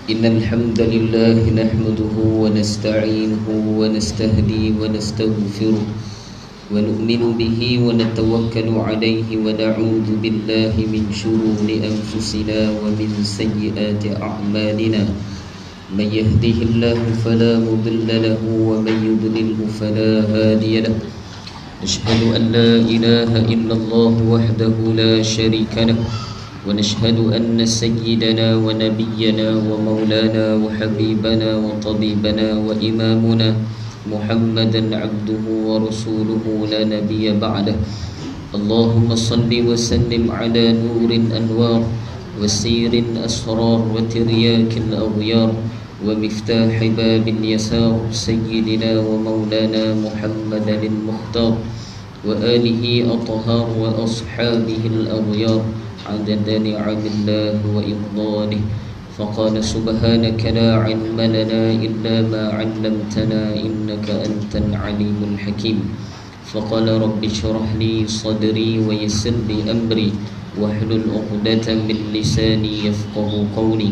إن الحمد لله نحمده ونستعينه ونستهديه ونستغفره ونؤمن به ونتوكل عليه ونعوذ بالله من شرور أنفسنا ومن سيئات أعمالنا من يهده الله فلا مضل له ومن يضلله فلا هادي له نشهد أن لا إله إلا الله وحده لا شريك له ونشهد أن سيدنا ونبينا ومولانا وحبيبنا وطبيبنا وإمامنا محمدا عبده ورسوله لا نبي بعده اللهم صل وسلم على نور الأنوار وسير الأسرار وترياك الأغيار ومفتاح باب اليسار سيدنا ومولانا محمد المختار وآله أطهار وأصحابه الأغيار عدد نعم الله وإفضاله فقال سبحانك لا علم لنا إلا ما علمتنا إنك أنت العليم الحكيم فقال رب اشرح لي صدري ويسر لي أمري واحلل عقدة من لساني يفقه قولي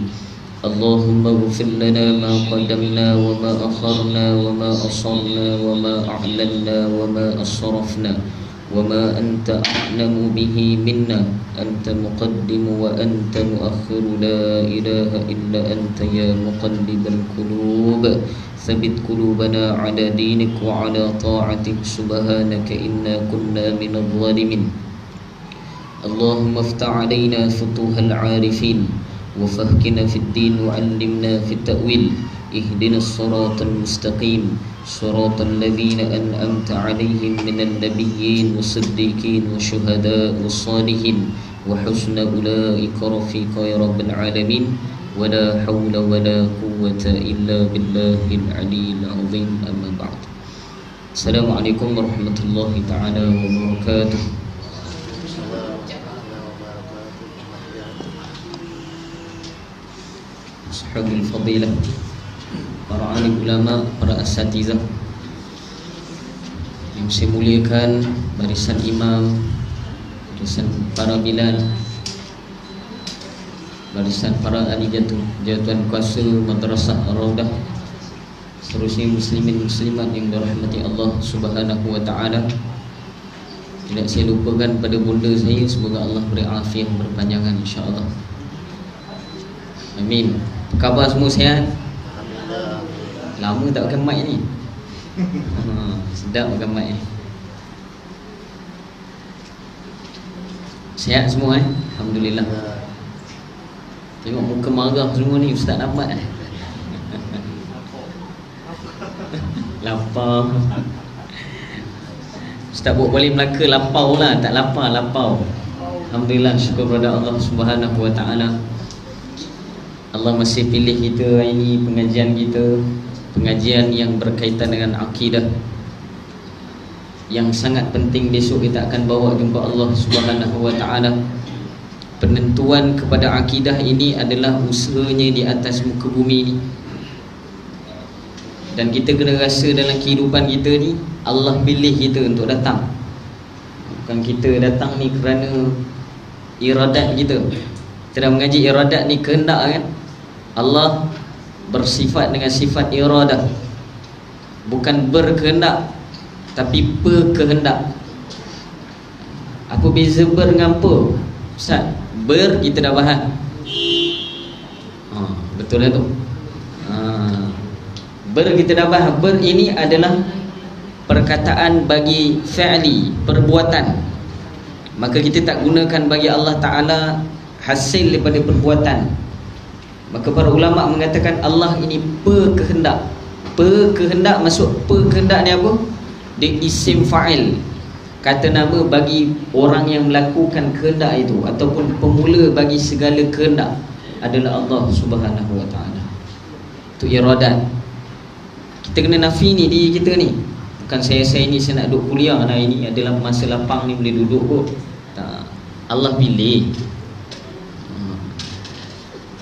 اللهم اغفر لنا ما قدمنا وما أخرنا وما أصرنا وما أعلنا وما أسرفنا وما أنت أعلم به منا أنت مقدم وأنت مؤخر لا إله إلا أنت يا مقلب القلوب ثبت قلوبنا على دينك وعلى طاعتك سبحانك إنا كنا من الظالمين اللهم افتح علينا فتوح العارفين وفهكنا في الدين وعلمنا في التأويل اهدنا الصراط المستقيم صراط الذين أنعمت عليهم من النبيين والصديقين والشهداء والصالحين وحسن أولئك رفيقا يا رب العالمين ولا حول ولا قوة إلا بالله العلي العظيم أما بعد السلام عليكم ورحمة الله تعالى وبركاته أصحاب الفضيلة para alim ulama, para asatizah yang saya muliakan, barisan imam, barisan para bilal, barisan para ahli jatuhan kuasa madrasah Ar-Raudah, seterusnya muslimin muslimat yang dirahmati Allah Subhanahu wa taala. Tidak saya lupakan pada bunda saya, semoga Allah beri afiat berpanjangan insya-Allah. Amin. Apa khabar semua, sihat? Lama tak pakai mic ni. Sedap pakai mic ni. Sihat semua Alhamdulillah. Tengok muka marah semua ni, ustaz dapat lapar. Ustaz boleh Melaka lapau lah, tak lapar, lapau. Alhamdulillah, syukur kepada Allah Subhanahu wa taala. Allah masih pilih kita hari ini, pengajian kita, pengajian yang berkaitan dengan akidah yang sangat penting. Besok kita akan bawa jumpa Allah Subhanahu wa taala. Penentuan kepada akidah ini adalah usahanya di atas muka bumi ni. Dan kita kena rasa dalam kehidupan kita ni Allah pilih kita untuk datang. Bukan kita datang ni kerana iradat kita. Kita dah mengaji iradat ni kehendak kan. Allah bersifat dengan sifat iradah, bukan berkehendak tapi berkehendak. Apa beza ber dengan apa, Ustaz? Ber kita dah bahas. Betul lah tu. Ber kita dah bahas. Ber ini adalah perkataan bagi fi'li, perbuatan. Maka kita tak gunakan bagi Allah Ta'ala hasil daripada perbuatan. Maka para ulama mengatakan Allah ini berkehendak. Berkehendak, maksud berkehendak ni apa? Dia isim fa'il, kata nama bagi orang yang melakukan kehendak itu, ataupun pemula bagi segala kehendak adalah Allah Subhanahu wa taala. Itu iradat. Kita kena nafi ni diri kita ni. Bukan saya ni saya nak duduk kuliah lah, ini adalah masa lapang ni boleh duduk kot. Tak. Allah pilih.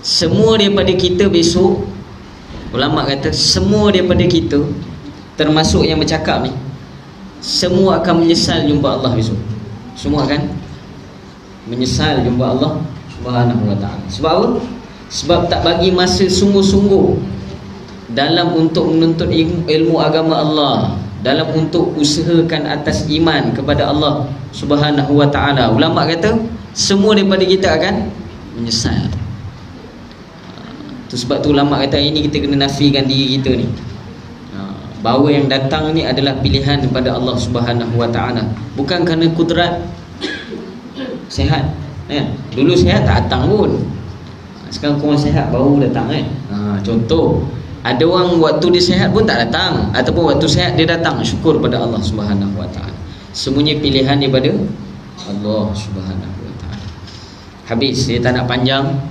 Semua daripada kita besok, ulama kata semua daripada kita, termasuk yang bercakap ni, semua akan menyesal jumpa Allah besok. Semua akan menyesal jumpa Allah Subhanahu wa ta'ala. Sebab apa? sebab tak bagi masa sungguh-sungguh dalam untuk menuntut ilmu agama Allah, dalam untuk usahakan atas iman kepada Allah Subhanahu wa ta'ala. Ulama kata semua daripada kita akan menyesal. Tu sebab tu ulama kata ini kita kena nafikan diri kita ni, bahawa yang datang ni adalah pilihan daripada Allah Subhanahu wa ta'ala, bukan kerana kudrat. Sehat dulu sehat tak datang pun, sekarang kurang sehat baru datang contoh. Ada orang waktu dia sehat pun tak datang, ataupun waktu sehat dia datang. Syukur pada Allah Subhanahu wa ta'ala. Semuanya pilihan daripada Allah Subhanahu wa ta'ala. Habis, saya tak nak panjang.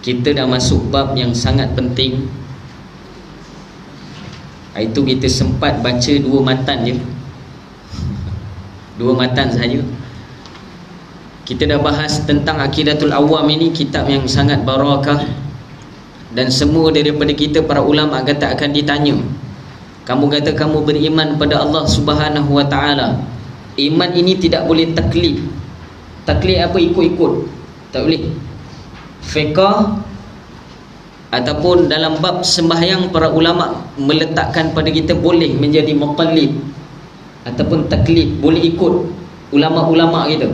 Kita dah masuk bab yang sangat penting. Itu kita sempat baca 2 matan je, 2 matan sahaja. Kita dah bahas tentang Aqidatul Awam ini, kitab yang sangat barakah. Dan semua daripada kita para ulama kata akan ditanya, kamu kata kamu beriman pada Allah Subhanahu wa ta'ala, iman ini tidak boleh taklid. Taklid apa? Ikut-ikut, tak boleh. Fiqh ataupun dalam bab sembahyang, para ulama meletakkan pada kita boleh menjadi muqallid ataupun taklid, boleh ikut ulama-ulama kita.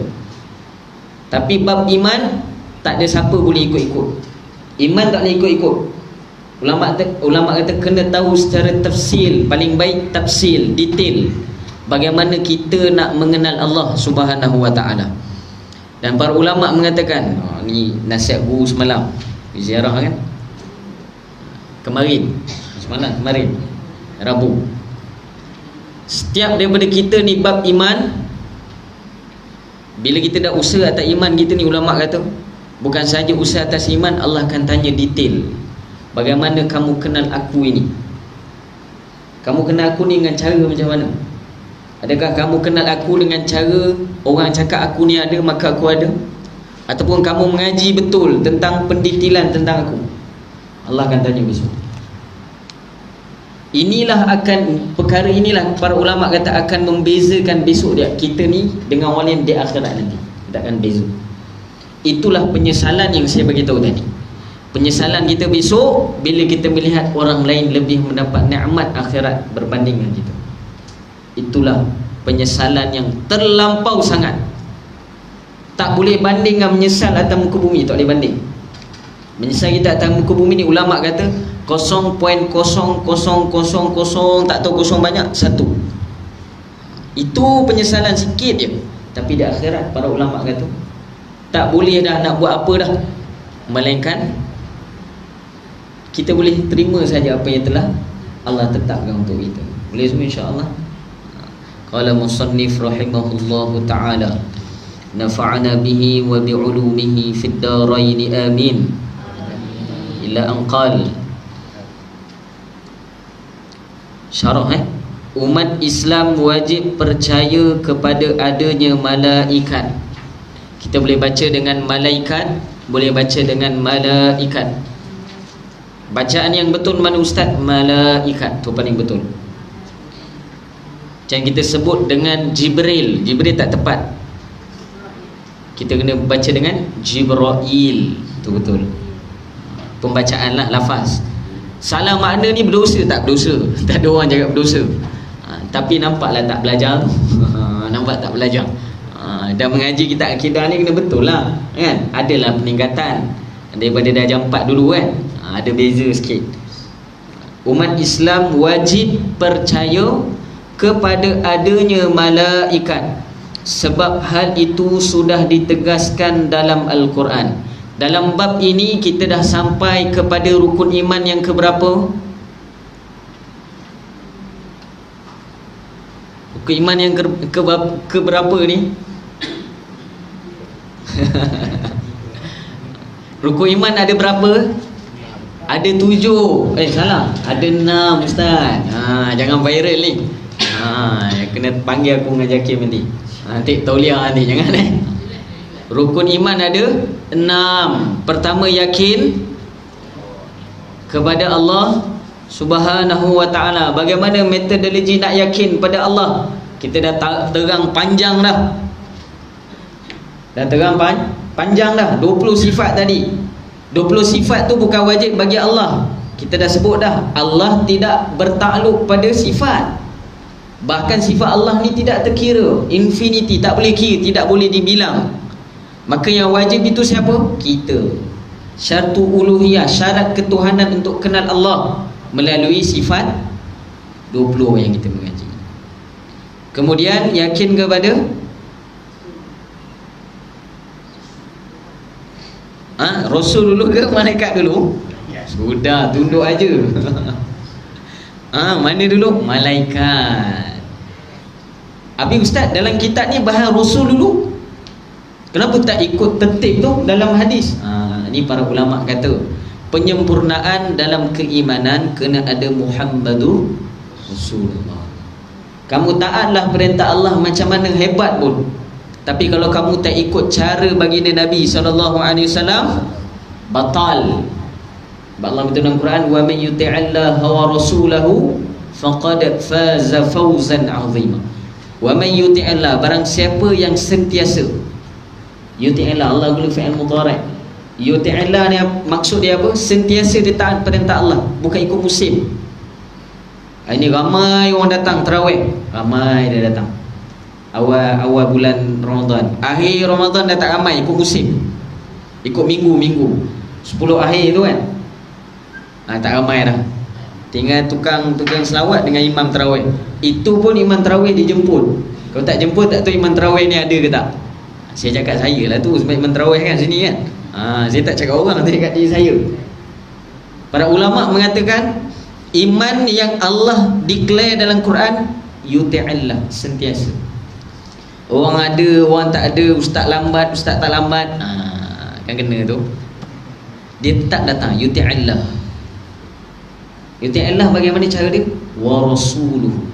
Tapi bab iman tak ada siapa boleh ikut-ikut. Iman tak boleh ikut-ikut. Ulama kata kena tahu secara tafsil, paling baik tafsil, detail, bagaimana kita nak mengenal Allah Subhanahu wa ta'ala. Dan para ulama mengatakan, ni nasihat guru semalam ziarah kan, kemarin Rabu. Setiap daripada kita ni bab iman, bila kita dah usaha atas iman kita ni, ulama kata bukan sahaja usaha atas iman, Allah akan tanya detail. Bagaimana kamu kenal aku ini? Kamu kenal aku ni dengan cara macam mana? Adakah kamu kenal aku dengan cara orang cakap aku ni ada maka aku ada? Ataupun kamu mengaji betul tentang pendetilan tentang aku? Allah akan tanya besok. Perkara inilah para ulama kata akan membezakan besok kita ni dengan orang lain di akhirat nanti. Tak akan beza. Itulah penyesalan yang saya bagi tahu tadi. Penyesalan kita besok bila kita melihat orang lain lebih mendapat nikmat akhirat berbanding dengan kita. Itulah penyesalan yang terlampau sangat. Tak boleh banding dengan menyesal atas muka bumi, tak boleh banding. Menyesal kita atas muka bumi ni, ulama kata 0.0000 tak tahu kosong banyak 1. Itu penyesalan sikit je. Tapi di akhirat para ulama kata tak boleh dah nak buat apa dah, melainkan kita boleh terima saja apa yang telah Allah tetapkan untuk kita. Boleh semua insya-Allah. Qala musannif rahimahullahu ta'ala, nafa'ana bihi wa bi'ulumihi fid darain amin. Ila an qala, syarah umat Islam wajib percaya kepada adanya malaikat. Kita boleh baca dengan malaikat, boleh baca dengan malaikat. Bacaan yang betul mana ustaz? Malaikat, tu paling betul. Jangan kita sebut dengan Jibril. Jibril tak tepat. Kita kena baca dengan Jibrail, tu betul. Pembacaan lah, lafaz. Salah makna ni berdosa, tak berdosa. Tak ada orang cakap berdosa. Tapi nampaklah tak belajar. Nampak tak belajar. Dan mengaji kitab akidah ni kena betul lah kan? Adalah peningkatan daripada darjah 4 dulu kan. Ada beza sikit. Umat Islam wajib percaya kepada adanya malaikat, sebab hal itu sudah ditegaskan dalam Al-Quran. Dalam bab ini kita dah sampai kepada rukun iman yang keberapa? Rukun iman yang keberapa ni? Rukun iman ada berapa? Ada 7. Salah, ada 6 ustaz. Jangan viral ni. Kena panggil aku dengan Jakim nanti. Nanti tauliah nanti, jangan Rukun iman ada 6. Pertama, yakin kepada Allah Subhanahu wa ta'ala. Bagaimana metodologi nak yakin pada Allah? Kita dah terang panjang dah. Dah terang Panjang dah 20 sifat tadi. 20 sifat tu bukan wajib bagi Allah. Kita dah sebut dah, Allah tidak bertakluk pada sifat. Bahkan sifat Allah ni tidak terkira, infinity, tak boleh kira, tidak boleh dibilang. Maka yang wajib itu siapa? Kita. Syartu uluhiyah, syarat ketuhanan untuk kenal Allah melalui sifat 20 yang kita mengaji. Kemudian yakin kepada Rasul dulu ke malaikat dulu? Sudah, tunduk aja. Mana dulu? Malaikat. Habis Ustaz, dalam kitab ni bahas Rasul dulu, kenapa tak ikut tertib tu dalam hadis? Ni para ulama kata penyempurnaan dalam keimanan kena ada Muhammadur Rasulullah. Kamu taatlah perintah Allah macam mana hebat pun, tapi kalau kamu tak ikut cara baginda Nabi SAW, batal. Allah berkata dalam Quran, wa man yuti'allaha wa rasulahu faqad faza fawzan 'azima. Wa man yuti'allah, barang siapa yang sentiasa, yuti'allah, Allah guna fi'il mudhari'. Yuti'allah ni maksud dia apa? Sentiasa dia taat perintah Allah, bukan ikut musim. Ini ramai orang datang tarawih, ramai dia datang awal bulan Ramadan, akhir Ramadan dah tak ramai, ikut musim, ikut minggu 10 akhir tu kan. Tak ramai dah. Tinggal tukang selawat dengan imam tarawih. Itu pun imam tarawih dijemput. Kalau tak jemput, tak tahu imam tarawih ni ada ke tak. Saya cakap saya lah tu, sebab imam tarawih kan sini kan. Saya tak cakap orang, saya cakap diri saya. Para ulama mengatakan iman yang Allah declare dalam Quran, yuti'illah, sentiasa. Orang ada, orang tak ada, ustaz lambat, ustaz tak lambat, kan kena tu. Dia tak datang, yuti'illah. Yuti'illah bagaimana cara dia? Wa rasuluhu,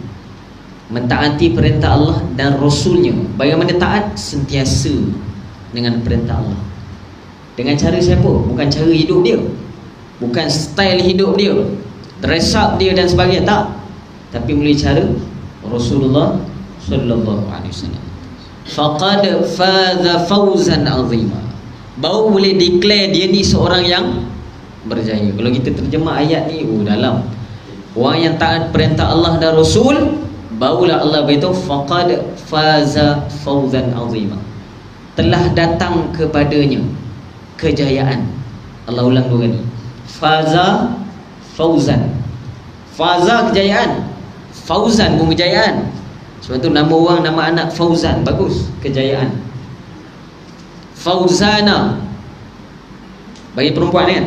mentaati perintah Allah dan Rasulnya. Bagaimana taat? Sentiasa dengan perintah Allah. Dengan cara siapa? Bukan cara hidup dia, bukan style hidup dia, dress up dia dan sebagainya, tak. Tapi melalui cara Rasulullah sallallahu alaihi wasallam. Faqad faza fawzan azima, baru boleh declare dia ni seorang yang berjaya. Kalau kita terjemah ayat ni, dalam orang yang taat perintah Allah dan Rasul, barulah Allah beritahu faqad faza fawzan azima, telah datang kepadanya kejayaan. Allah ulang dua kali, faza fauzan. Faza kejayaan, fauzan pun kejayaan. Sebab tu nama orang, nama anak Fauzan, bagus, kejayaan. Fauzana bagi perempuan kan,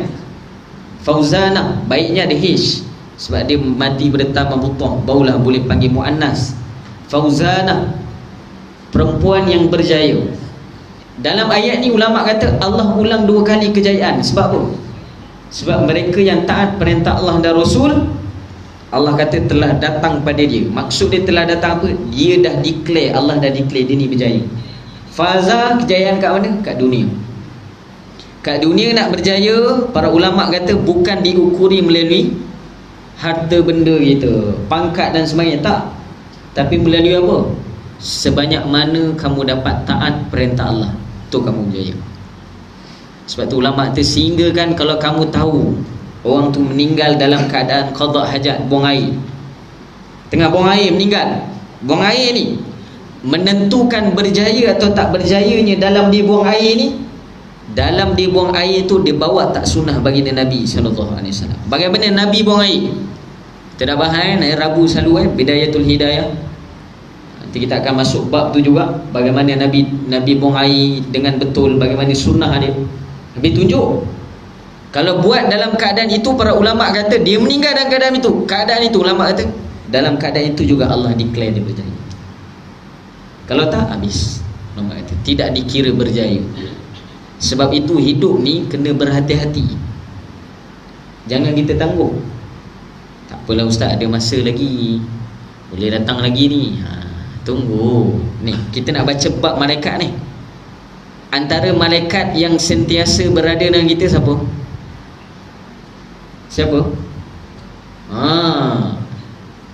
Fauzana baiknya ada H, sebab dia mati bertamah butah, barulah boleh panggil muannas. Fauzana, perempuan yang berjaya. Dalam ayat ni ulama kata Allah ulang dua kali kejayaan. Sebab apa? Sebab mereka yang taat perintah Allah dan Rasul, Allah kata telah datang pada dia. Maksud dia telah datang apa? Dia dah declare, Allah dah declare dia ni berjaya. Faza, kejayaan kat mana? Kat dunia. Kat dunia nak berjaya, para ulama kata bukan diukuri melalui harta benda kita, pangkat dan sebagainya, tak. Tapi melalui apa? Sebanyak mana kamu dapat taat perintah Allah, tu kamu berjaya. Sebab tu ulama tersingga kan, kalau kamu tahu orang tu meninggal dalam keadaan qada hajat, buang air, tengah buang air meninggal. Buang air ni menentukan berjaya atau tak berjayanya dalam dia buang air ni. Dalam dia buang air tu, dia bawa tak sunnah baginda Nabi SAW. Bagaimana Nabi buang air? Kita dah bahas Rabu selalu Bidayatul Hidayah. Nanti kita akan masuk bab tu juga, bagaimana Nabi buang air dengan betul, bagaimana sunnah dia. Nabi tunjuk. Kalau buat dalam keadaan itu, para ulama kata dia meninggal dalam keadaan itu, ulama kata dalam keadaan itu juga Allah declare dia berjaya. Kalau tak, habis. Ulama kata tidak dikira berjaya. Sebab itu hidup ni kena berhati-hati. Jangan kita tangguh. Tak apalah ustaz, ada masa lagi, boleh datang lagi ni. Tunggu. Ni kita nak baca bab malaikat ni. Antara malaikat yang sentiasa berada dengan kita siapa? Siapa?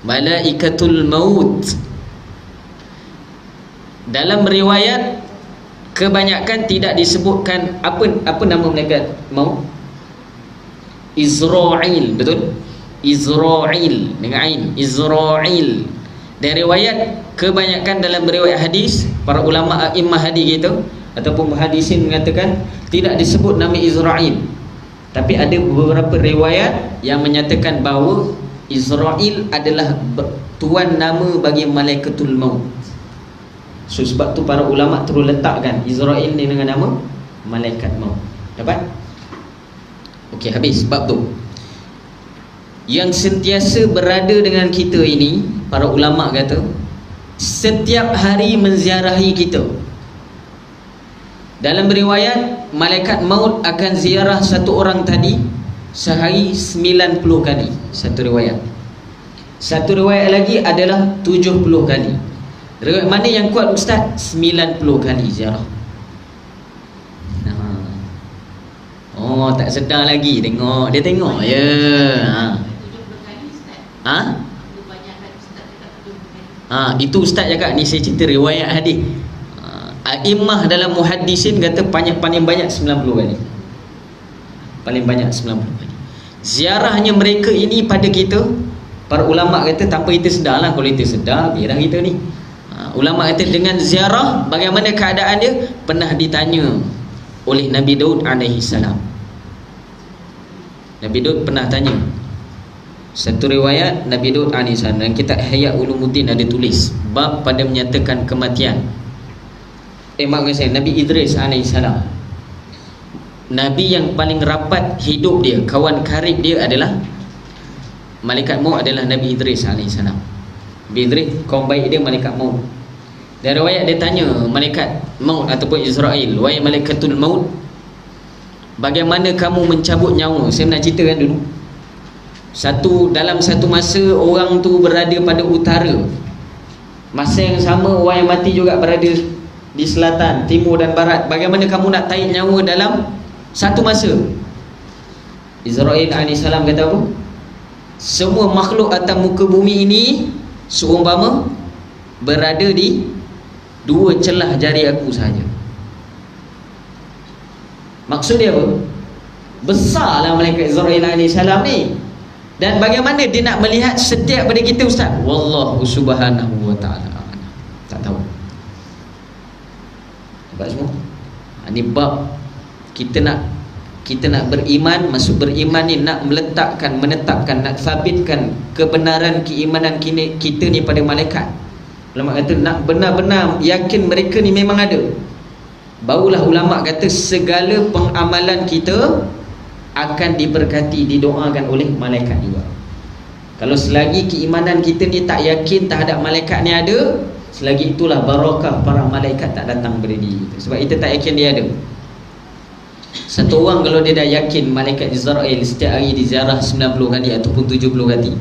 Malaikatul maut. Dalam riwayat kebanyakan tidak disebutkan apa nama malaikat maut. Izra'il, betul? Izra'il dengan ain, Izra'il. Dan riwayat kebanyakan dalam riwayat hadis, para ulama a'immah hadis gitu ataupun muhaddisin mengatakan tidak disebut nama Izra'il. Tapi ada beberapa riwayat yang menyatakan bahawa Izra'il adalah tuan nama bagi malaikatul maut. So sebab tu para ulama terus letakkan Izra'il ni dengan nama malaikat maut. Dapat? Okey, habis bab tu. Yang sentiasa berada dengan kita ini, para ulama kata, setiap hari menziarahi kita. Dalam riwayat, malaikat maut akan ziarah satu orang tadi sehari 90 kali. Satu riwayat. Satu riwayat lagi adalah 70 kali. Riwayat mana yang kuat Ustaz? 90 kali ziarah. Oh, tak sedar lagi. Tengok, dia tengok je. Itu Ustaz cakap. Ni saya cerita riwayat hadis. A'immah dalam muhaddisin kata paling banyak 90 kali. Paling banyak 90 kali. Ziarahnya mereka ini pada kita, para ulama kata tanpa kita sedar lah. Kalau kita sedar, biarlah kita ni. Ulama kata dengan ziarah, bagaimana keadaan dia? Pernah ditanya oleh Nabi Daud alaihi salam. Nabi Daud pernah tanya. Satu riwayat Nabi Daud alaihi salam, dan kitab Ihya Ulumuddin ada tulis bab pada menyatakan kematian. Nabi Idris alaihi salam, Nabi yang paling rapat hidup dia, kawan karib dia adalah malaikat maut adalah Nabi Idris alaihi salam. Nabi Idris kaum baik dia malaikat maut. Dan riwayat dia tanya malaikat maut ataupun Israel, wahai malaikatul maut, bagaimana kamu mencabut nyawa? Saya nak ceritakan dulu. Dalam satu masa orang tu berada pada utara, masa yang sama orang yang mati juga berada di selatan, timur dan barat. Bagaimana kamu nak tarik nyawa dalam satu masa? Israel AS kata apa? Semua makhluk atas muka bumi ini seumpama berada di dua celah jari aku sahaja. Maksud dia apa? Besarlah malaikat Israel AS ni. Dan bagaimana dia nak melihat setiap pada kita Ustaz? Wallahu subhanahu wa ta'ala tak tahu. Nampak semua? Ini bab kita nak beriman. Masuk beriman ni nak meletakkan, menetapkan, nak sabitkan kebenaran keimanan kita ni pada malaikat. Ulama kata nak benar-benar yakin mereka ni memang ada. Barulah ulama kata segala pengamalan kita akan diberkati, didoakan oleh malaikat juga. Kalau selagi keimanan kita ni tak yakin terhadap malaikat ni ada, selagi itulah barakah para malaikat tak datang kepada diri kita. Sebab kita tak yakin dia ada. Satu orang kalau dia dah yakin malaikat Israel setiap hari diziarah 90 kali ataupun 70 kali,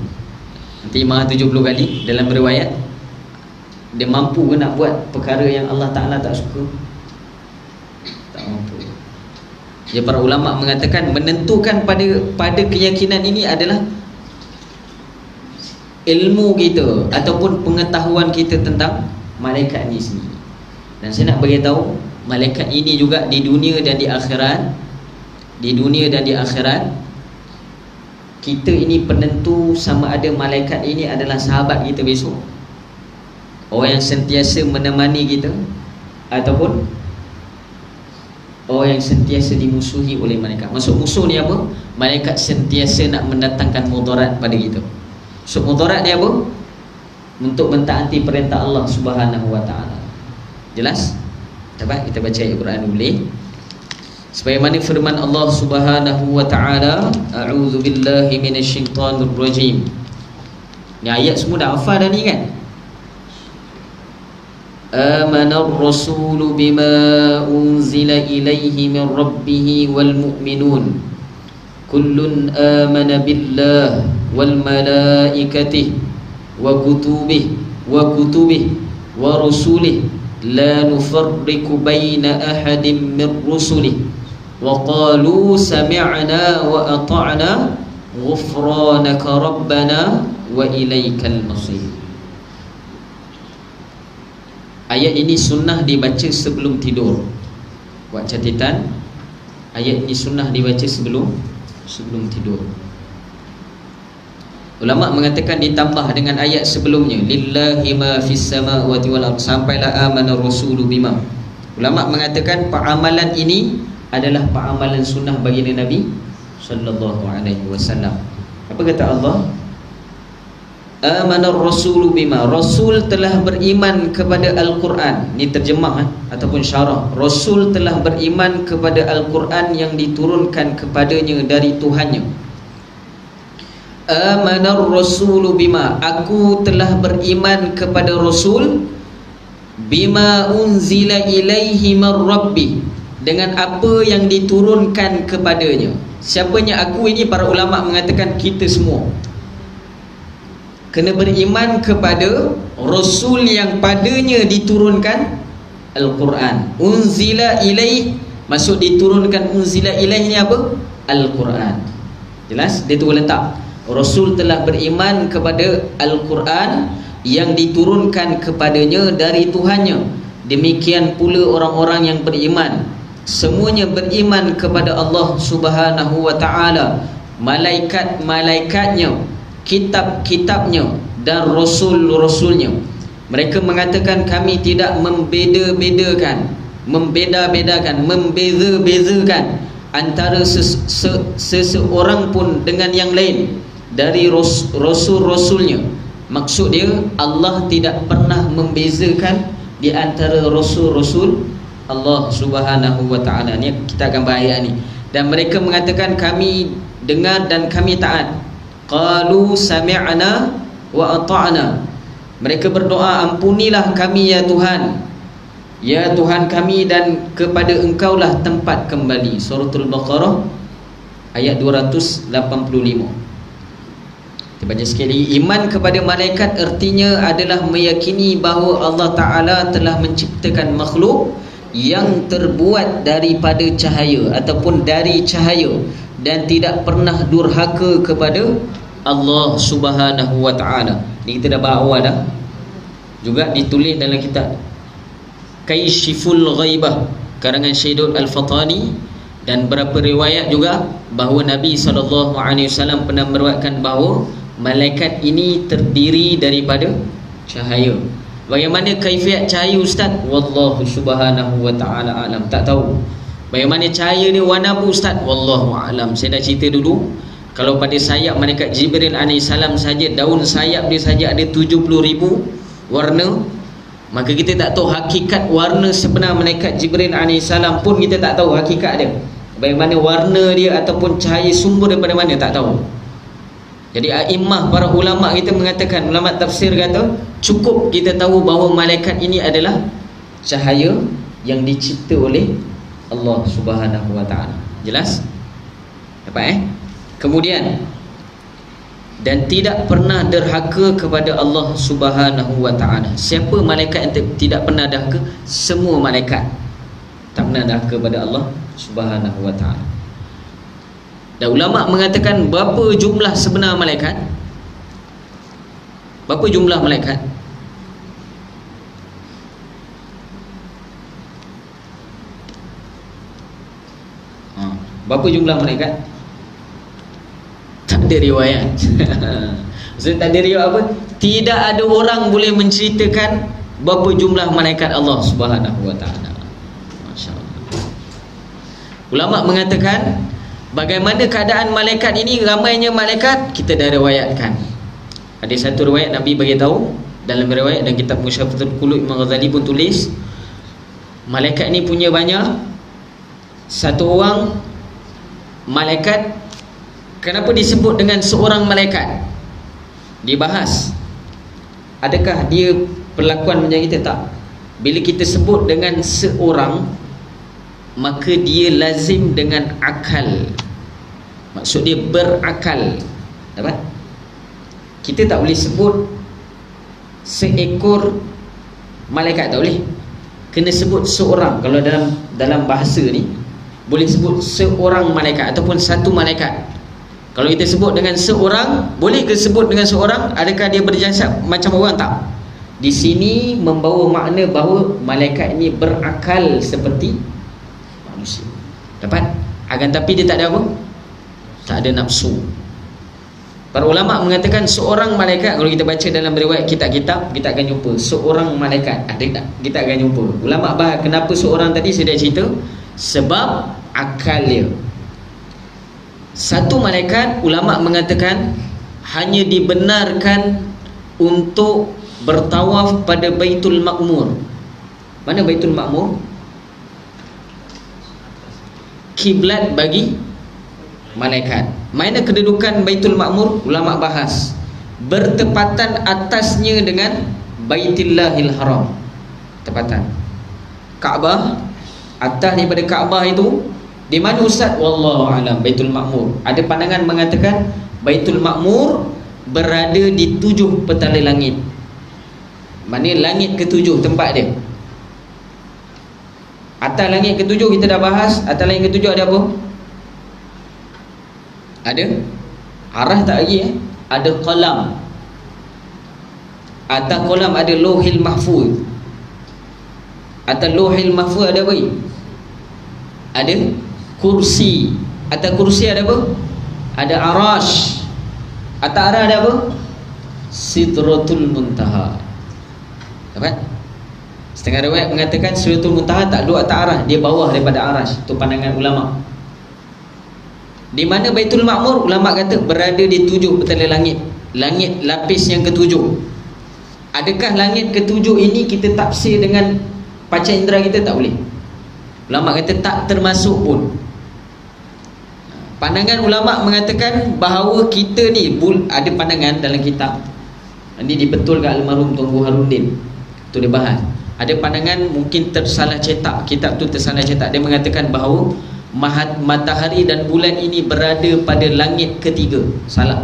nanti maha 70 kali dalam riwayat, dia mampu ke nak buat perkara yang Allah Ta'ala tak suka? Tak mampu. Jadi para ulama mengatakan menentukan pada keyakinan ini adalah ilmu kita ataupun pengetahuan kita tentang malaikat ini sendiri. Dan saya nak beritahu, malaikat ini juga di dunia dan di akhirat, di dunia dan di akhirat, kita ini penentu sama ada malaikat ini adalah sahabat kita besok, orang yang sentiasa menemani kita, ataupun orang yang sentiasa dimusuhi oleh malaikat. Maksud musuh ni apa? Malaikat sentiasa nak mendatangkan mudarat pada kita. So mudarat ni apa? Untuk mentaati perintah Allah Subhanahu wa ta'ala. Jelas? Dapat kita baca ayat Quran boleh. Sebagaimana firman Allah Subhanahu wa ta'ala, a'udzu billahi minasyaitonir rajim. Ni ayat semua dah hafal dah ni kan? Amanar rasulu bima unzila ilaihi min rabbih wal mu'minun kullun amana billah wal malaikatihi wa kutubihi wa rusulihi la nufarriqu baina ahadin min rusulihi wa qalu sami'na wa ata'na ghufranaka rabbana wa ilaikal masir. Ayat ini sunnah dibaca sebelum tidur. buat catatan, ayat ini sunnah dibaca sebelum tidur. Ulama mengatakan ditambah dengan ayat sebelumnya, lillahi ma fis samawati wal ardh, sampailah amana rasulu bima. Ulama mengatakan amalan ini adalah amalan sunnah bagi Nabi sallallahu alaihi wasallam. Apa kata Allah? Amana rasulu bima, Rasul telah beriman kepada Al-Quran. Ini terjemah ataupun syarah. Rasul telah beriman kepada Al-Quran yang diturunkan kepadanya dari Tuhannya. Amanar rasulu bima, aku telah beriman kepada Rasul, bima unzila ilaihi min rabbi, dengan apa yang diturunkan kepadanya. Siapanya aku ini? Para ulama mengatakan kita semua kena beriman kepada Rasul yang padanya diturunkan Al-Quran. Unzila ilaih, maksud diturunkan unzila ilaih ni apa? Al-Quran. Jelas? Dia tu letak Rasul telah beriman kepada Al-Quran yang diturunkan kepadanya dari Tuhannya. Demikian pula orang-orang yang beriman, semuanya beriman kepada Allah Subhanahu wa ta'ala, malaikat-malaikatnya, kitab-kitabnya, dan rasul-rasulnya. Mereka mengatakan kami tidak membeza-bedakan antara seseorang pun dengan yang lain dari rasul-rasulnya. Maksud dia, Allah tidak pernah membezakan di antara rasul-rasul Allah Subhanahu wa ta'ala. Ni kita akan bahas ayat ni. Dan mereka mengatakan kami dengar dan kami taat. Qalu sami'na wa ata'na. Mereka berdoa, ampunilah kami ya Tuhan, ya Tuhan kami, dan kepada Engkaulah tempat kembali. Suratul Baqarah ayat 285. Kita baca sekali. Iman kepada malaikat artinya adalah meyakini bahawa Allah Ta'ala telah menciptakan makhluk yang terbuat daripada cahaya ataupun dari cahaya dan tidak pernah durhaka kepada Allah Subhanahu wa ta'ala. Ini kita dah bahas awal dah. Juga ditulis dalam kitab Kaishiful Ghaibah karangan Syedud Al-Fatani, dan berapa riwayat juga bahawa Nabi SAW pernah meriwayatkan bahawa malaikat ini terdiri daripada cahaya. Bagaimana kaifiat cahaya Ustaz? Wallahu Subhanahu wa ta'ala alam. Tak tahu. Bagaimana cahaya ni warna apa Ustaz? Wallahu alam. Saya dah cerita dulu, kalau pada sayap malaikat Jibril AS saja, daun sayap dia saja ada 70,000 warna. Maka kita tak tahu hakikat warna sebenar malaikat Jibril AS pun kita tak tahu hakikat dia. Bagaimana warna dia ataupun cahaya sumber daripada mana, tak tahu. Jadi a'immah, para ulama kita mengatakan, ulama tafsir kata cukup kita tahu bahawa malaikat ini adalah cahaya yang dicipta oleh Allah Subhanahu wa ta'ala. Jelas? Dapat Kemudian, dan tidak pernah derhaka kepada Allah Subhanahu wa ta'ala. Siapa malaikat yang tidak pernah derhaka? Semua malaikat tak pernah derhaka kepada Allah Subhanahu wa ta'ala. Dan ulama mengatakan berapa jumlah sebenar malaikat? Berapa jumlah malaikat? Berapa jumlah malaikat? Tak ada riwayat. Maksudnya tak ada riwayat apa? Tidak ada orang boleh menceritakan berapa jumlah malaikat Allah Subhanahu wa ta'ala. Masya-Allah. Ulama mengatakan bagaimana keadaan malaikat ini, ramainya malaikat kita dah riwayatkan. Ada satu riwayat Nabi bagi tahu dalam riwayat, dan kitab Musyafatul Qulub Imam Ghazali pun tulis, malaikat ni punya banyak. Satu orang malaikat, kenapa disebut dengan seorang malaikat? Dibahas, adakah dia perlakuan macam kita? Tak. Bila kita sebut dengan seorang, maka dia lazim dengan akal. Maksud dia berakal. Dapat? Kita tak boleh sebut seekor malaikat, tak boleh. Kena sebut seorang. Kalau dalam bahasa ni boleh sebut seorang malaikat ataupun satu malaikat. Kalau kita sebut dengan seorang, boleh ke sebut dengan seorang? Adakah dia berjasad macam orang? Tak. Di sini membawa makna bahawa malaikat ini berakal seperti manusia. Dapat? Akan tapi dia tak ada apa? Tak ada nafsu. Para ulama mengatakan seorang malaikat, kalau kita baca dalam riwayat kitab-kitab, kita akan jumpa seorang malaikat. Ada tak? Kita akan jumpa. Ulama bahas kenapa seorang tadi saya dah cerita. Sebab akal dia. Satu malaikat, ulama mengatakan hanya dibenarkan untuk bertawaf pada Baitul Ma'mur. Mana Baitul Ma'mur? Kiblat bagi malaikat. Mana kedudukan Baitul Ma'mur? Ulama bahas bertepatan atasnya dengan Baitillahil Haram. Tepatan Kaabah, atas daripada Kaabah itu di mana ustaz? Wallahu alam. Baitul Ma'mur. Ada pandangan mengatakan Baitul Ma'mur berada di 7 petala langit. Mana langit ke-7 tempat dia. Atas langit ke-7 kita dah bahas. Atas langit ke-7 ada apa? Ada arah tak lagi Ada qalam. Atas qalam ada Lauhil Mahfuz. Atas Lauhil Mahfuz ada apa? Ada kursi. Atas kursi ada apa? Ada arash. Atas arah ada apa? Sidratul Muntaha. Dapat? Setengah riwayat mengatakan Sidratul Muntaha tak duduk atas arah, dia bawah daripada arash. Itu pandangan ulama. Di mana Baitul Ma'mur? Ulama kata berada di 7 petala langit. Langit lapis yang ke-7. Adakah langit ke-7 ini kita tafsir dengan panca indera kita? Tak boleh. Ulama kata tak termasuk pun. Pandangan ulama mengatakan bahawa kita ni ada pandangan dalam kitab. Ini dibetulkan almarhum Tuan Guru Harudin. Itu dia bahas. Ada pandangan mungkin tersalah cetak. Kitab tu tersalah cetak. Dia mengatakan bahawa matahari dan bulan ini berada pada langit ketiga. Salah.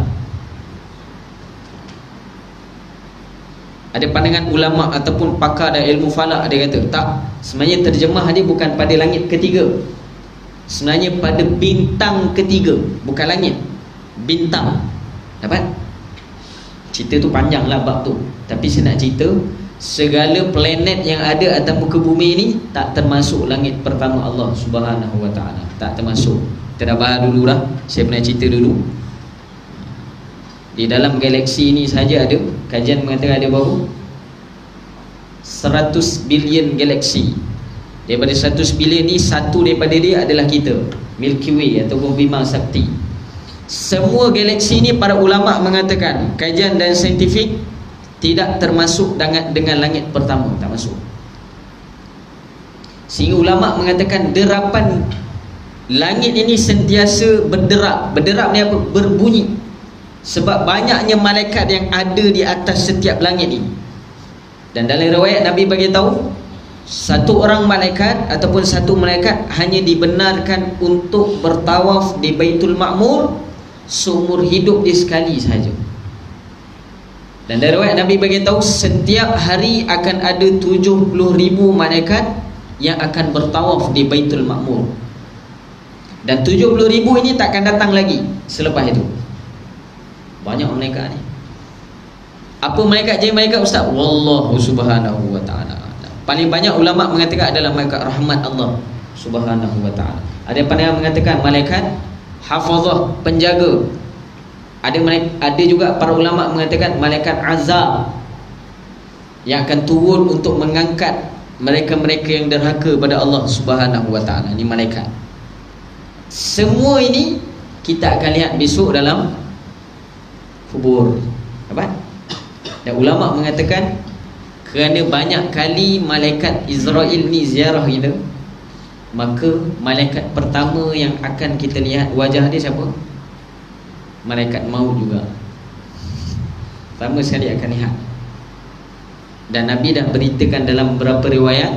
Ada pandangan ulama ataupun pakar dan ilmu falak, dia kata tak, sebenarnya terjemah dia bukan pada langit ketiga, sebenarnya pada bintang ketiga, bukan langit, bintang. Dapat? Cerita tu panjang lah bab tu, tapi saya nak cerita segala planet yang ada atas muka bumi ini tak termasuk langit pertama Allah Subhanahu wa taala. Tak termasuk. Kita dah bahas dulu dah. Saya pernah cerita dulu. Di dalam galaksi ini saja ada, kajian mengatakan ada berapa? 100 bilion galaksi. Daripada 100 bilion ni, satu daripada dia adalah kita, Milky Way ataupun Bima Sakti. Semua galaksi ni para ulama mengatakan, kajian dan saintifik, tidak termasuk dengan langit pertama. Tak masuk. Sehingga ulama mengatakan derapan langit ini sentiasa berderap. Berderap ni apa? Berbunyi. Sebab banyaknya malaikat yang ada di atas setiap langit ini. Dan dalam riwayat Nabi bagi tahu, satu orang malaikat ataupun satu malaikat hanya dibenarkan untuk bertawaf di Baitul Ma'mur seumur hidup dia sekali sahaja. Dan dari riwayat Nabi bagi tahu setiap hari akan ada 70,000 malaikat yang akan bertawaf di Baitul Ma'mur. Dan 70,000 ini takkan datang lagi selepas itu. Banyak malaikat ni. Apa malaikat jadi malaikat ustaz? Wallahu subhanahu wa ta'ala. Paling banyak ulama mengatakan adalah malaikat rahmat Allah Subhanahu wa ta'ala. Ada pandangan mengatakan malaikat hafazah, penjaga. Ada juga para ulama mengatakan malaikat azab yang akan turun untuk mengangkat mereka-mereka yang derhaka pada Allah Subhanahu wa ta'ala. Ini malaikat. Semua ini kita akan lihat besok dalam kubur. Apa? Dan ulama mengatakan kerana banyak kali malaikat Israel ni ziarah kita, maka malaikat pertama yang akan kita lihat wajah dia siapa? Malaikat maut juga. Pertama sekali akan lihat. Dan Nabi dah beritakan dalam beberapa riwayat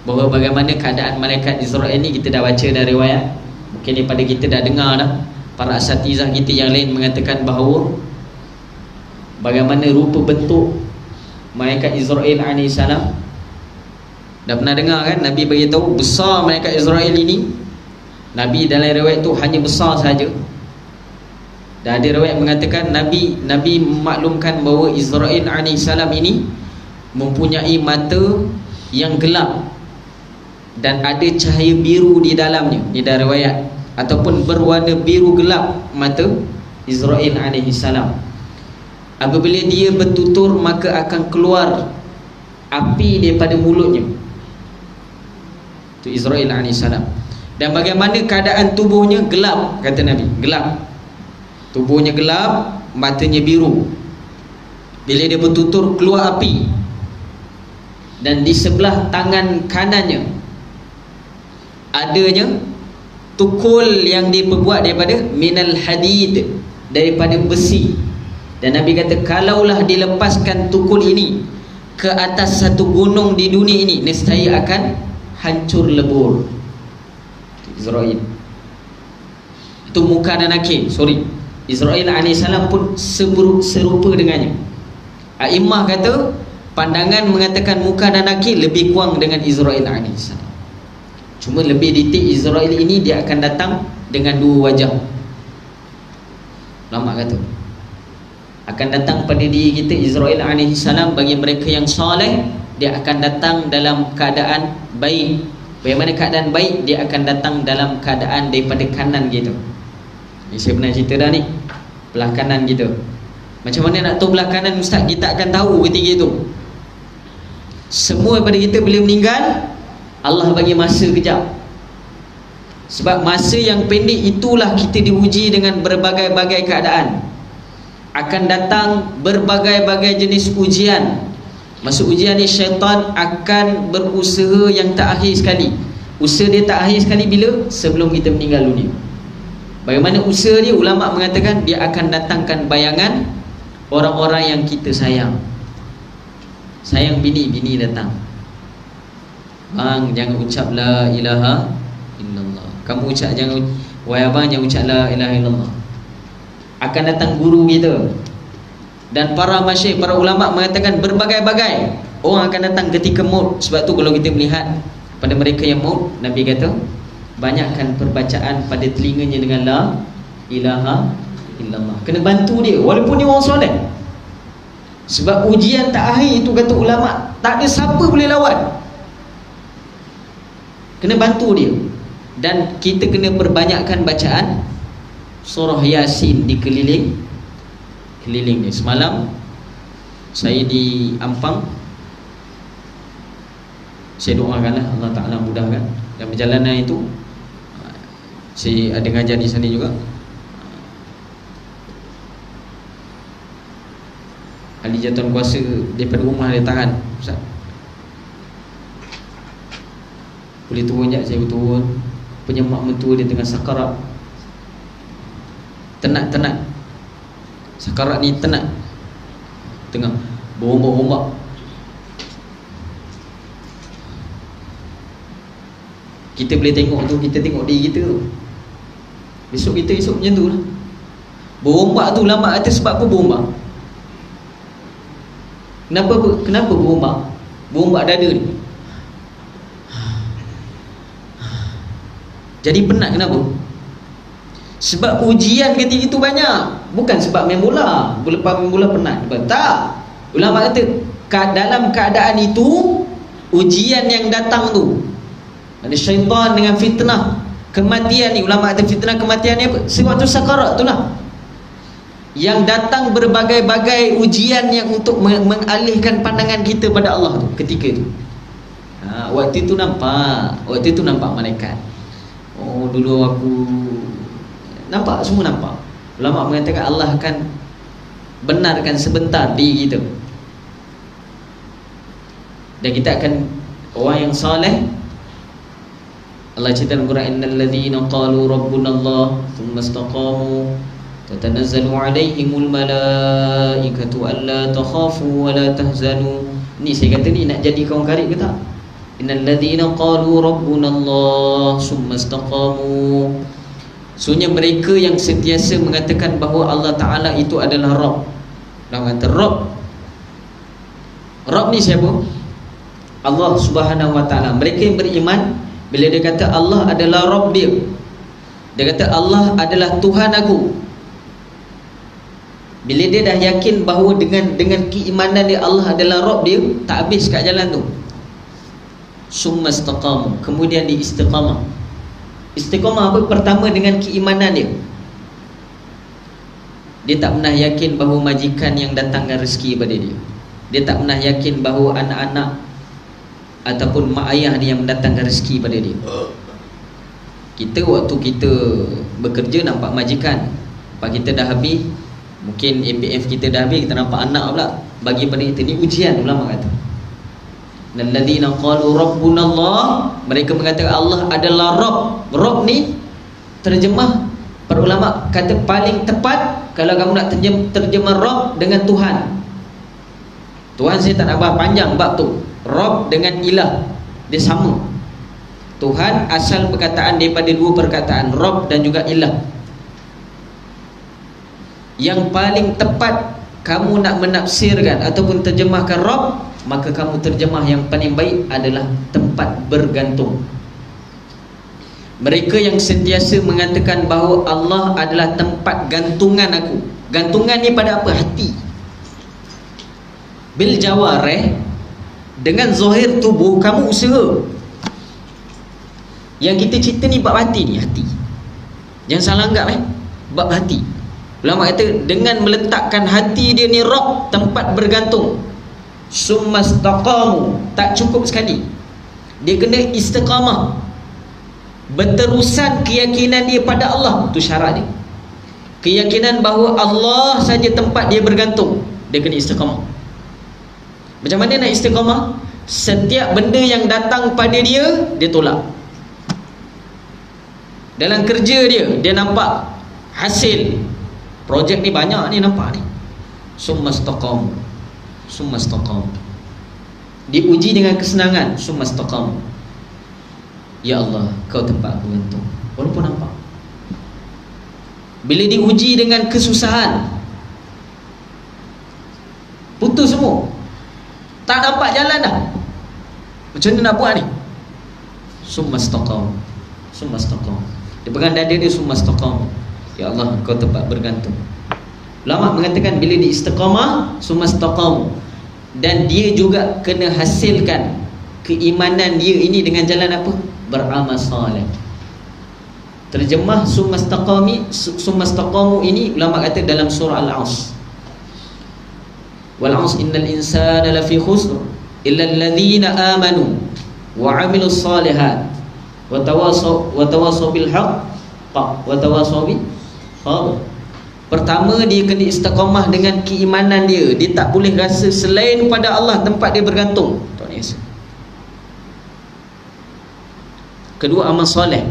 bahawa bagaimana keadaan malaikat Israel ni. Kita dah baca dari riwayat, mungkin daripada kita dah dengar dah. Para asatizah kita yang lain mengatakan bahawa bagaimana rupa bentuk malaikat Israel AS. Dah pernah dengar kan? Nabi beritahu besar malaikat Israel ini. Nabi dalam riwayat tu hanya besar saja. Dan ada riwayat mengatakan Nabi memaklumkan bahawa Israel AS ini mempunyai mata yang gelap. dan ada cahaya biru di dalamnya. Ini dari riwayat. Ataupun berwarna biru gelap mata Israil alaihi salam. Apabila dia bertutur, maka akan keluar api daripada mulutnya. Itu Israil alaihi salam. Dan bagaimana keadaan tubuhnya? Gelap, kata Nabi, gelap. Tubuhnya gelap, matanya biru. Bila dia bertutur, keluar api. Dan di sebelah tangan kanannya adanya tukul yang diperbuat daripada minal hadid, daripada besi. Dan Nabi kata, kalaulah dilepaskan tukul ini ke atas satu gunung di dunia ini, nescaya akan hancur lebur. Israil itu muka dan nakir. Israil alaihissalam pun serupa dengannya. A'immah kata, pandangan mengatakan muka dan nakir lebih kurang dengan Israil alaihissalam. Cuma lebih detik Israil ini dia akan datang dengan dua wajah. Lama kata akan datang pada diri kita Israil alaihissalam. Bagi mereka yang soleh, dia akan datang dalam keadaan baik. Bagaimana keadaan baik? Dia akan datang dalam keadaan daripada kanan gitu. Ini saya pernah cerita dah ni, belah kanan gitu. Macam mana nak tahu belah kanan, Ustaz? Kita akan tahu ketika itu. Semua daripada kita bila meninggal, Allah bagi masa kejap. Sebab masa yang pendek itulah kita diuji dengan berbagai-bagai keadaan. Akan datang berbagai-bagai jenis ujian. Masa ujian ni syaitan akan berusaha yang tak akhir sekali. Usaha dia tak akhir sekali bila? Sebelum kita meninggal dunia. Bagaimana usaha dia? Ulama mengatakan dia akan datangkan bayangan orang-orang yang kita sayang. Sayang bini datang. Bang, jangan ucap la ilaha illallah. Kamu ucap, jangan, wahai abang, jangan ucap la ilaha illallah. Akan datang guru kita. Dan para masyayikh, para ulama mengatakan berbagai-bagai orang akan datang ketika maut. Sebab tu kalau kita melihat pada mereka yang maut, Nabi kata banyakkan perbacaan pada telinganya dengan la ilaha illallah. Kena bantu dia walaupun dia orang soleh. Sebab ujian tak akhir itu, kata ulama, tak ada siapa boleh lawan. Kena bantu dia. Dan kita kena perbanyakkan bacaan surah Yasin di keliling ni. Semalam saya di Ampang, saya doakanlah Allah Ta'ala mudahkan. Dan perjalanan itu saya ada ngajar di sana juga. Ahli jatuhan kuasa daripada rumah dia tahan, Ustaz, boleh turun sekejap? Saya turun. Penyemak mentua dia tengah sakarat. Tenat sakarat ni, tenat, tengah berombak-ombak. Kita boleh tengok tu, kita tengok diri kita tu. Esok macam tu lah. Berombak tu, lama kata sebab apa berombak? Kenapa berombak? Berombak dada ni. Jadi penat, kenapa? Sebab ujian ketika itu banyak. Bukan sebab main bola. Lepas main bola penat. Tak. Ulama kata dalam keadaan itu, ujian yang datang tu, ada syaitan dengan fitnah kematian ni. Ulama kata fitnah kematian ni apa? Sewaktu sakarat tu lah, yang datang berbagai-bagai ujian yang untuk mengalihkan pandangan kita pada Allah tu ketika itu. Waktu itu nampak malaikat. Oh, dulu aku nampak, semua nampak. Ulama mengatakan Allah akan benarkan sebentar diri kita. Dan kita akan orang yang soleh. Allah cerita dalam Quran, innal ladzina qalu rabbuna Allah thumma istaqamu tatanazzalu alaihimul malaikatu alla takhafu wa la tahzanu. Ni saya kata ni nak jadi kaum karib ke tak? Innal ladzina qalu rabbuna Allah thumma istaqamu. Sebenarnya mereka yang sentiasa mengatakan bahawa Allah Ta'ala itu adalah Rabb. Orang kata Rabb ni siapa? Allah Subhanahu Wa Ta'ala. Mereka yang beriman, bila dia kata Allah adalah Rabb dia kata Allah adalah Tuhan aku. Bila dia dah yakin bahawa dengan keimanan dia Allah adalah Rabb dia, tak habis kat jalan tu. summa istaqamu, kemudian dia istiqamah. Istiqamah apa? Pertama dengan keimanan dia. Dia tak pernah yakin bahawa majikan yang datangkan rezeki pada dia. Dia tak pernah yakin bahawa anak-anak ataupun mak ayah dia yang mendatangkan rezeki pada dia. Kita waktu kita bekerja nampak majikan, lepas kita dah habis, mungkin APF kita dah habis, kita nampak anak pula bagi pada kita. Ni ujian, ulama kata. Alladzina qalu rabbunallah, mereka mengatakan Allah adalah Rabb. Rabb ni terjemah para ulama kata paling tepat kalau kamu nak terjemah Rabb dengan Tuhan. Tuhan saya tak nak bahas panjang bab tu. Rabb dengan ilah dia sama. Tuhan asal perkataan daripada dua perkataan, Rabb dan juga ilah. Yang paling tepat kamu nak menafsirkan ataupun terjemahkan Rabb, maka kamu terjemah yang paling baik adalah tempat bergantung. Mereka yang sentiasa mengatakan bahawa Allah adalah tempat gantungan aku. Gantungan ni pada apa? Hati. Bil jawareh, dengan zahir tubuh kamu usaha. Yang kita cerita ni bab hati ni, hati. Jangan salah anggap bab hati. Ulama kata dengan meletakkan hati dia ni Rabb, tempat bergantung. Summastaqamu, tak cukup sekali. Dia kena istiqamah. Berterusan keyakinan dia pada Allah, tu syarat dia. Keyakinan bahawa Allah saja tempat dia bergantung. Dia kena istiqamah. Macam mana nak istiqamah? Setiap benda yang datang pada dia, dia tolak. Dalam kerja dia nampak hasil projek ni banyak ni, nampak ni. Summastaqamu, summastaqamu. Diuji dengan kesenangan, summastaqamu. Ya Allah, kau tempat bergantung. Walaupun nampak. Bila diuji dengan kesusahan, putus semua, tak dapat jalan dah. Macam mana nak buat ni? Summastaqamu, summastaqamu. Dia pegang dada dia, summastaqamu. Ya Allah, kau tempat bergantung. Ulama mengatakan bila di istiqamah, summastaqamu, dan dia juga kena hasilkan keimanan dia ini dengan jalan apa? Beramal saleh. Terjemah summastaqamu ini ulama kata dalam surah Al-Asr. Wal 'asr innal insana lafi khusr illa alladhina amanu wa 'amilus salihat wa tawasaw bil haqq wa tawasaw bis sabr. Pertama, dia kena istiqamah dengan keimanan dia. Dia tak boleh rasa selain pada Allah tempat dia bergantung. Tak rasa. Kedua, amal soleh.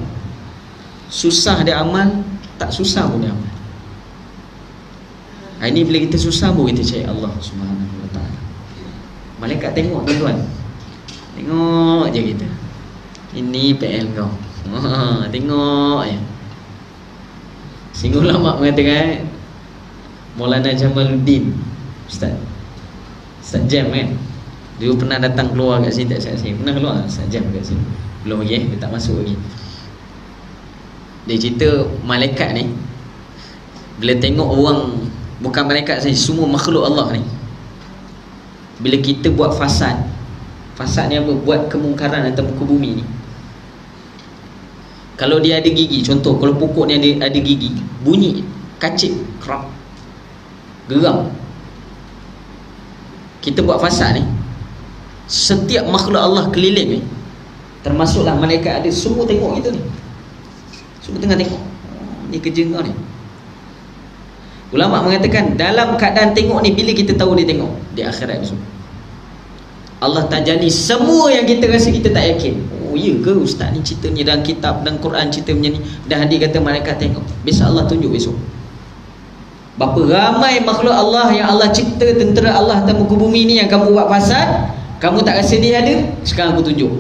Susah dia amal, tak susah pun dia amal. Ini bila kita susah pun kita cari Allah Subhanahu Wa Taala. Malaikat tengok tuan-tuan, tengok je kita. Ini PL kau. Tengok je. Sehingga ulama mengatakan, Maulana Jamaluddin Ustaz Jam kan, dia pernah datang keluar kat sini, tak saya pernah keluar Ustaz Jam kat sini. Belum lagi dia tak masuk lagi. Dia cerita malaikat ni bila tengok orang, bukan malaikat saja, semua makhluk Allah ni, bila kita buat fasad ni apa? Buat kemungkaran atas muka bumi ni, kalau dia ada gigi, contoh kalau pokok ni ada gigi, bunyi kacip, krap, geram, kita buat fasad ni, setiap makhluk Allah keliling ni, termasuklah malaikat ada, semua tengok kita ni, semua tengah tengok. Ni kerja kau ni. Ulama mengatakan dalam keadaan tengok ni, bila kita tahu dia tengok di akhirat besok, Allah tajani semua yang kita rasa kita tak yakin. Oh ya ke ustaz ni cerita ni dalam kitab dan Quran cerita macam ni, dah hadir kata malaikat tengok. Besok Allah tunjuk besok. Berapa ramai makhluk Allah yang Allah cipta, tentera Allah atas muka bumi ni, yang kamu buat fasad, kamu tak rasa dia ada, sekarang aku tunjuk.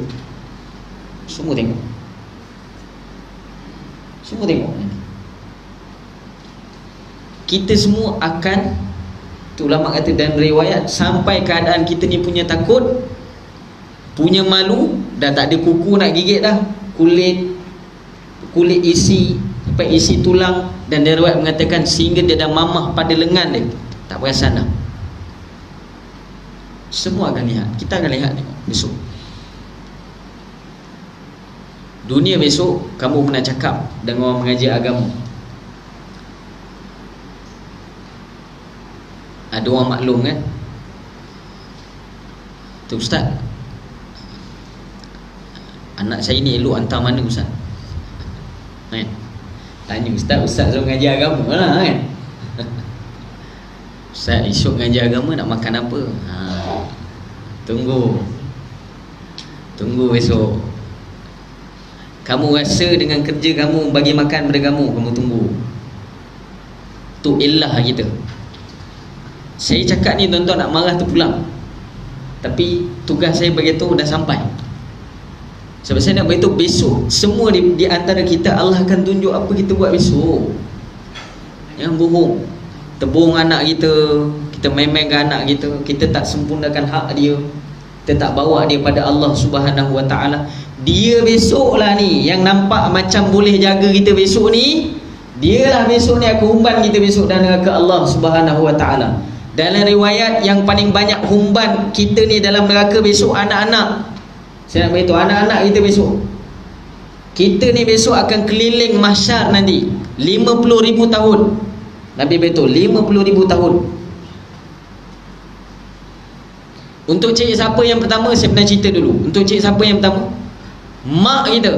Semua tengok. Semua tengok. Kita semua akan, tu ulama kata dalam riwayat, sampai keadaan kita ni punya takut, punya malu, dah tak ada kuku nak gigit dah, kulit isi sampai isi tulang, dan dia riwayat mengatakan sehingga dia dah mamah pada lengan dia, tak perasan dah. Semua akan lihat, kita akan lihat tengok besok. Dunia besok kamu pernah cakap dengan orang mengajar agama, ada orang maklum kan, tu ustaz, anak saya ni elok hantar mana ustaz? Kan? Tanya ustaz suruh mengajar agama lah kan. Ustaz esok mengajar agama nak makan apa? Tunggu besok. Kamu rasa dengan kerja kamu bagi makan pada kamu tunggu. Tu illah kita. Saya cakap ni tuan-tuan nak marah tu pulang, tapi tugas saya beritahu dah sampai. Sebab saya nak beritahu besok semua di antara kita Allah akan tunjuk apa kita buat besok. Yang bohong, tebung anak kita, kita main-main dengan anak kita, kita tak sempurnakan hak dia, kita tak bawa dia pada Allah Subhanahu Wa Taala. Dia besok lah ni yang nampak macam boleh jaga kita besok ni, dialah besok ni akan humban kita besok dan neraka Allah Subhanahu Wa Taala. Dalam riwayat yang paling banyak humban kita ni dalam neraka besok anak-anak. Saya nak beritahu anak-anak kita besok, kita ni besok akan keliling mahsyar nanti 50,000 tahun. Nabi beritahu 50,000 tahun. Untuk cik siapa yang pertama, saya pernah cerita dulu. Untuk cik siapa yang pertama? Mak kita.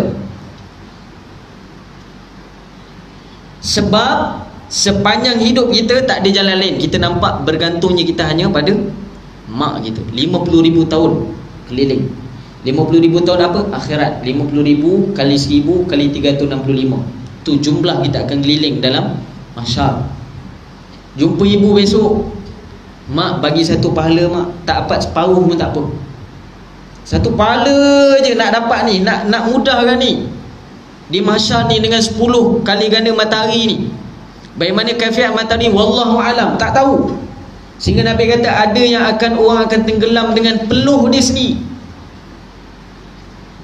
Sebab sepanjang hidup kita tak ada jalan lain, kita nampak bergantungnya kita hanya pada mak kita. 50,000 tahun keliling. 50,000 tahun apa? Akhirat. 50,000 kali 1000 kali 365. Tu jumlah kita akan keliling dalam mahsyar. Jumpa ibu besok, mak bagi satu pahala mak, tak dapat separuh pun tak apa. Satu pahala je nak dapat ni, nak mudahkan ni. Di mahsyar ni dengan 10 kali ganda matahari ni. Bagaimana kaifiat matahari, wallahu alam, tak tahu. Sehingga Nabi kata ada yang orang akan tenggelam dengan peluh dia sendiri.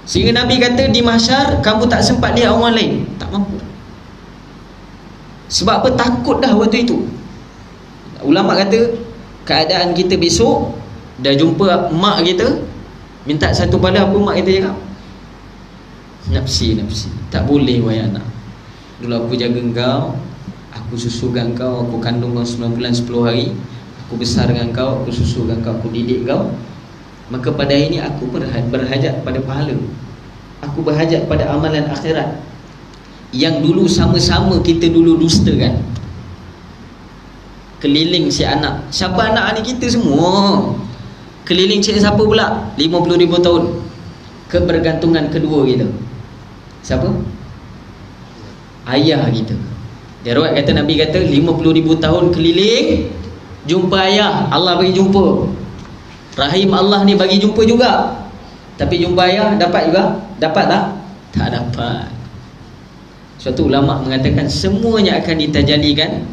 Sehingga Nabi kata di mahsyar kamu tak sempat lihat orang lain, tak mampu. Sebab apa? Takut dah waktu itu. Ulama kata keadaan kita besok, dah jumpa mak kita, minta satu pada apa mak kita cakap? Nafsi. Tak boleh wahai anak. Dulu aku jaga engkau, aku susukan engkau, aku kandung kau 9 bulan 10 hari, aku besarkan engkau, aku susukan engkau, aku didik engkau. Maka pada hari ini aku berhajat pada pahala, aku berhajat pada amalan akhirat yang dulu sama-sama kita dulu dustakan. Keliling si anak. Siapa anak ni? Kita semua. Keliling cik siapa pula? 50,000 tahun. Kebergantungan kedua kita. Siapa? Ayah kita. Dia riwayat kata Nabi kata 50,000 tahun keliling, jumpa ayah, Allah bagi jumpa. Rahim Allah ni bagi jumpa juga. Tapi jumpa ayah dapat juga? Dapat tak? Tak dapat. Suatu ulama mengatakan semuanya akan ditajalikan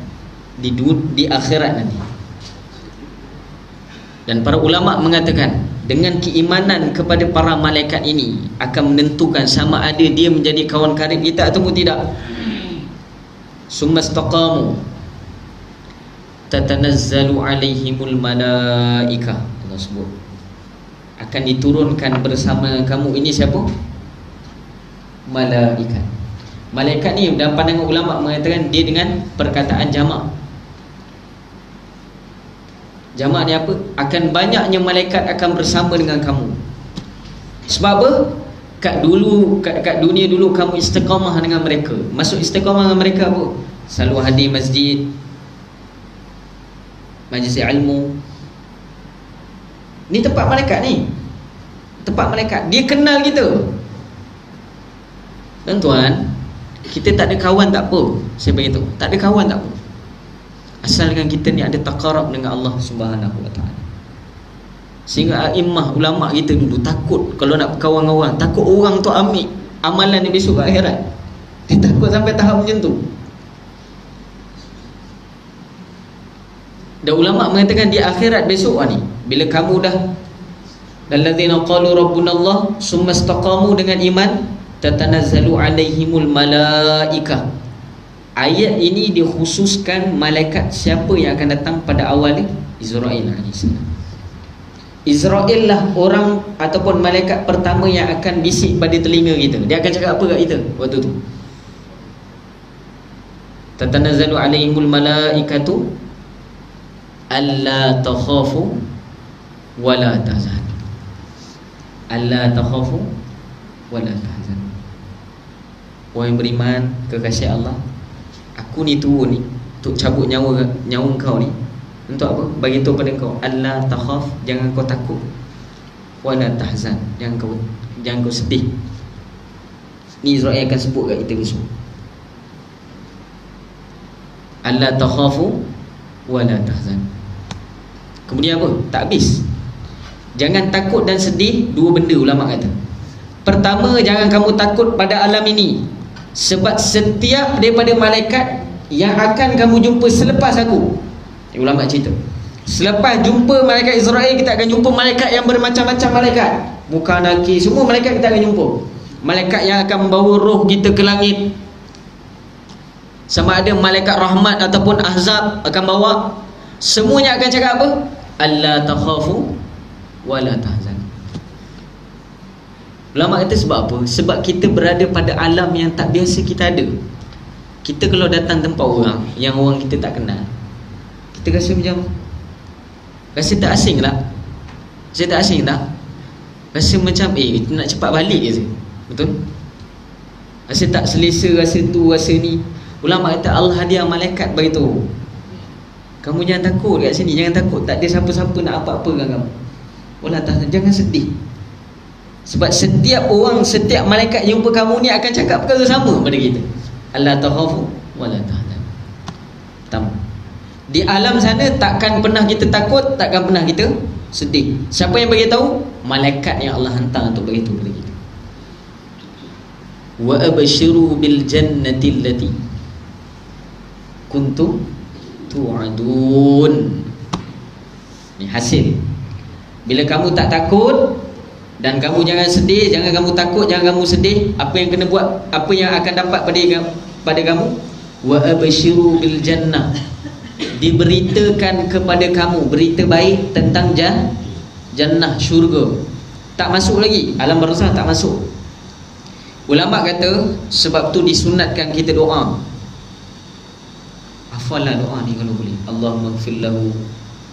di akhirat nanti. Dan para ulama mengatakan dengan keimanan kepada para malaikat ini akan menentukan sama ada dia menjadi kawan karib kita ataupun tidak. Summastaqamu tatanazzalu alaihimul malaikah. Allah sebut akan diturunkan bersama kamu. Ini siapa? Malaikat. Malaikat ni dalam pandangan ulama mengatakan dia dengan perkataan jamak. Jamak ni apa? Akan banyaknya malaikat akan bersama dengan kamu. Sebab apa? Kat dunia dulu kamu istiqamah dengan mereka. Masuk istiqamah dengan mereka apa? Selalu hadir masjid, majlis ilmu. Ni tempat malaikat ni. Tempat malaikat. Dia kenal kita. Tuan-tuan, kita tak ada kawan tak apa. Saya beritahu, tak ada kawan tak apa. Asal dengan kita ni ada taqarrub dengan Allah Subhanahu Wa Taala. Sehingga a'immah ulama kita dulu takut kalau nak berkawan dengan orang, takut orang tu ambil amalan dia besok kat akhirat. Dia takut sampai tahap macam tu. Dan ulama mengatakan di akhirat besok ni, bila kamu dah alladzina qalu rabbunallah summa istaqamu dengan iman, tatanazzalu alaihimul malaikah. Ayat ini dikhususkan malaikat siapa yang akan datang pada awalnya? Israil alaihissalam. Israel lah orang ataupun malaikat pertama yang akan bisik pada telinga kita. Dia akan cakap apa kat kita waktu tu? Tatanazzalu alaihimul malaikatu alla takhafu wala tahzanu. Alla takhafu wala tahzanu. Wahai yang beriman, kekasih Allah, aku ni turun ni untuk cabut nyawa kau ni. Untuk apa? Bagi tahu pada kau, alla takhaf, jangan kau takut, wala tahzan, jangan kau sedih. Ni Israel akan sebut kat kita besok. Alla takhafu wala tahzan. Kemudian apa? Tak habis. Jangan takut dan sedih, dua benda ulama kata. Pertama, jangan kamu takut pada alam ini, sebab setiap daripada malaikat yang akan kamu jumpa selepas aku, ulama cerita, selepas jumpa malaikat Israel, kita akan jumpa malaikat yang bermacam-macam malaikat, muka nakir, semua malaikat kita akan jumpa. Malaikat yang akan membawa roh kita ke langit, sama ada malaikat rahmat ataupun azab akan bawa. Semuanya akan cakap apa? Alla takhafu wala tahzan. Ulama kata sebab apa? Sebab kita berada pada alam yang tak biasa kita ada. Kita kalau datang tempat orang yang orang kita tak kenal, kita rasa macam, rasa tak asing tak? Rasa tak asing tak? Rasa macam kita nak cepat balik je. Betul? Rasa tak selesa, rasa tu, rasa ni. Ulama kata Allah hadiah malaikat beritahu, kamu jangan takut kat sini, jangan takut, tak ada siapa-siapa nak apa-apa dengan kamu. Wala tahzan, jangan sedih. Sebab setiap orang, setiap malaikat jumpa kamu ni akan cakap perkara sama pada kita. Alla takhafu wala tahzan. Pertama, di alam sana takkan pernah kita takut, takkan pernah kita sedih. Siapa yang bagi tahu? Malaikat yang Allah hantar untuk bagi tahu kepada kita. Wa abshiru bil jannati allati kuntum tu'adun. Ni hasil. Bila kamu tak takut dan kamu jangan sedih, jangan kamu takut, jangan kamu sedih, apa yang kena buat, apa yang akan dapat pada kamu? Wa abshiru bil jannah, diberitakan kepada kamu berita baik tentang jannah, syurga. Tak masuk lagi, alam barzakh tak masuk. Ulama kata sebab tu disunatkan kita doa. Hafallah doa ni kalau boleh. Allahumma ighfir lahu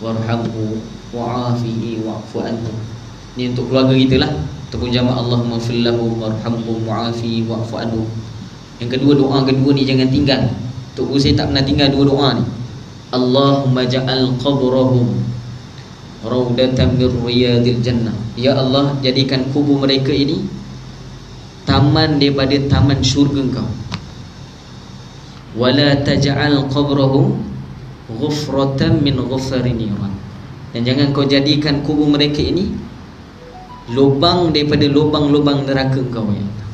warhamhu wa'afihi wa'fu anhu. Ni untuk keluarga kita lah, ataupun jamaah. Allahumma ighfir lahu warhamhu wa'afihi wa'fu anhu. Yang kedua, doa kedua ni jangan tinggal. Tok Guru saya tak pernah tinggal dua doa ni. Allahumma ja'al qabrahum raudatan min riyadil jannah. Ya Allah, jadikan kubur mereka ini taman daripada taman syurga Engkau. Wala taj'al qabrahum ghufratan min ghufarin niran. Dan jangan kau jadikan kubur mereka ini lubang daripada lubang-lubang neraka Engkau, ya Allah.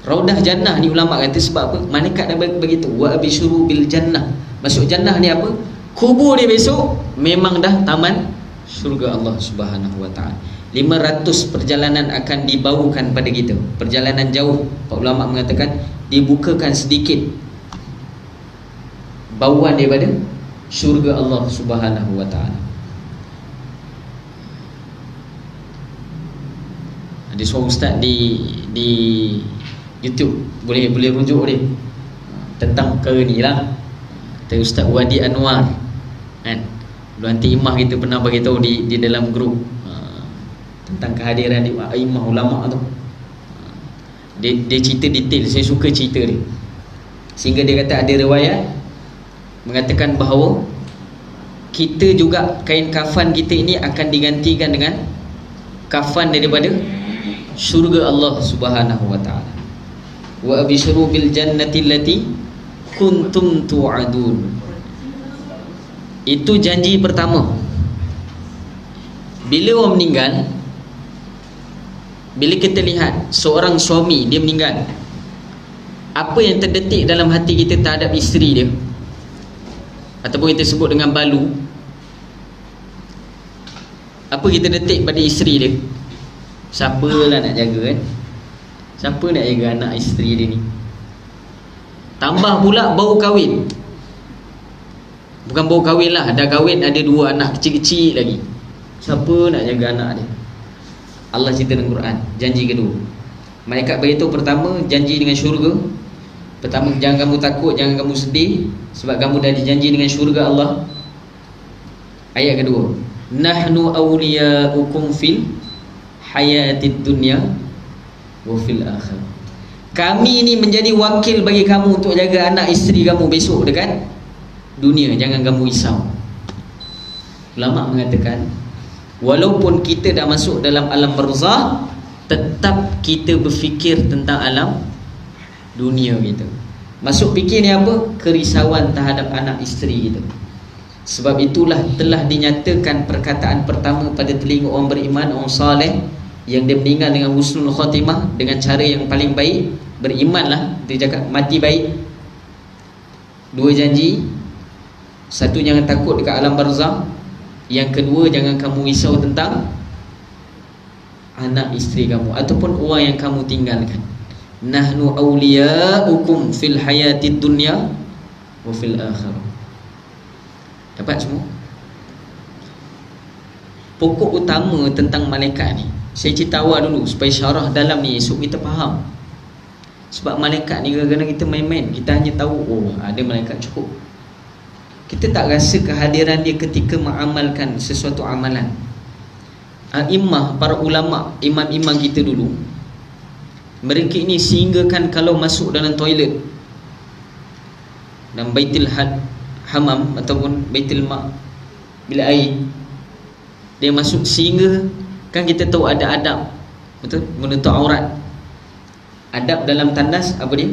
Raudah jannah ni ulama kata sebab apa? Malaikat dah begitu. Wa absyuru bil jannah. Masuk jannah ni apa? Kubur dia besok memang dah taman syurga Allah Subhanahu wa taala. 500 perjalanan akan dibawakan pada kita. Perjalanan jauh. Pak ulama mengatakan dibukakan sedikit bauan daripada syurga Allah Subhanahu wa taala. Ada seorang ustaz di YouTube, boleh rujuk dia tentang perkara ni lah. Kata Ustaz Wadi Anwar kan, dulu nanti imam kita pernah bagi tahu di dalam grup tentang kehadiran imam ulama tu. Dia cerita detail, saya suka cerita dia. Sehingga dia kata ada riwayat mengatakan bahawa kita juga kain kafan kita ini akan digantikan dengan kafan daripada syurga Allah Subhanahu wa taala. Wa abshiru bil jannati allati kuntum tu'adun. Itu janji pertama. Bila orang meninggal, bila kita lihat seorang suami dia meninggal, apa yang terdetik dalam hati kita terhadap isteri dia, ataupun kita sebut dengan balu, apa kita detik pada isteri dia? Siapalah nak jaga kan? Siapa nak jaga anak isteri dia ni? Tambah pula baru kahwin. Bukan baru kahwin lah, dah kahwin ada 2 anak kecil-kecil lagi. Siapa nak jaga anak dia? Allah cerita dalam Quran, janji kedua. Malaikat beritahu pertama, janji dengan syurga. Pertama, jangan kamu takut, jangan kamu sedih, sebab kamu dah dijanji dengan syurga Allah. Ayat kedua, nahnu awliya'ukum fil hayatid dunya wa fil akhirah. Kami ni menjadi wakil bagi kamu untuk jaga anak isteri kamu besok dekat dunia, jangan kamu risau. Ulama mengatakan, walaupun kita dah masuk dalam alam barzakh, tetap kita berfikir tentang alam dunia kita. Masuk fikir ni apa? Kerisauan terhadap anak isteri kita. Sebab itulah telah dinyatakan perkataan pertama pada telinga orang beriman, orang saleh, yang dia meninggal dengan husnul khatimah, dengan cara yang paling baik. Berimanlah, dia cakap mati baik. Dua janji. Satu, jangan takut dekat alam barzakh. Yang kedua, jangan kamu risau tentang anak isteri kamu ataupun orang yang kamu tinggalkan. Nahnu awliya'ukum fil hayatid dunya wa fil akhirah. Dapat semua? Pokok utama tentang malaikat ni, saya cerita awal dulu supaya syarah dalam ni esok kita faham. Sebab malaikat ni kadang-kadang kita main-main, kita hanya tahu oh ada malaikat cukup. Kita tak rasa kehadiran dia ketika mengamalkan sesuatu amalan. A'immah, para ulama, imam-imam kita dulu, mereka ini sehinggakan kalau masuk dalam toilet, dalam baitul hamam ataupun baitul ma', bila air dia masuk, sehingga kan kita tahu ada adab, betul, menutup aurat. Adab dalam tandas apa dia?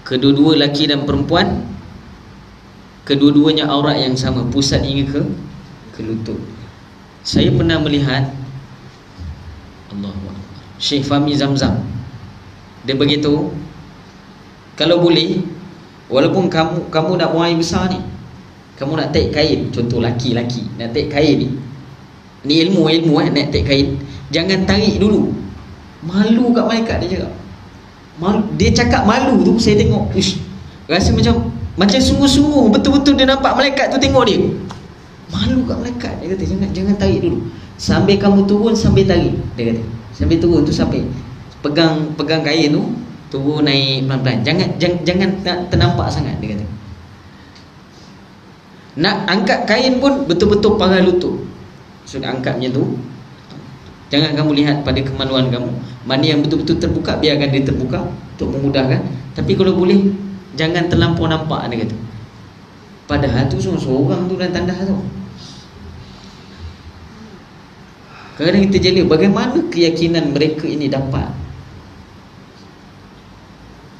Kedua-dua lelaki dan perempuan, kedua-duanya aurat yang sama, pusat hingga ke lutut. Saya pernah melihat Allahuakbar, Syekh Fahmi Zamzam, dia beritahu kalau boleh, walaupun kamu nak buang air besar ni, kamu nak tarik kain, contoh laki-laki nak tarik kain ni ilmu nak tarik kain, jangan tarik dulu. Malu kat malaikat, dia cakap malu. Dia cakap malu tu, saya tengok rasa macam sungguh-sungguh, betul-betul dia nampak malaikat tu tengok dia. Malu kat malaikat, dia kata jangan tarik dulu, sambil kamu turun sambil tarik, dia kata. Sambil turun tu sampai pegang kain tu, turun naik pelan-pelan, jangan ternampak sangat, dia kata. Nak angkat kain pun betul-betul paras lutut. So angkat macam tu, jangan kamu lihat pada kemaluan kamu. Mana yang betul-betul terbuka, biarkan dia terbuka untuk memudahkan. Tapi kalau boleh, jangan terlampau nampak, dia kata. Padahal tu seorang tu dalam tandas tu. Kadang-kadang kita jela, bagaimana keyakinan mereka ini dapat.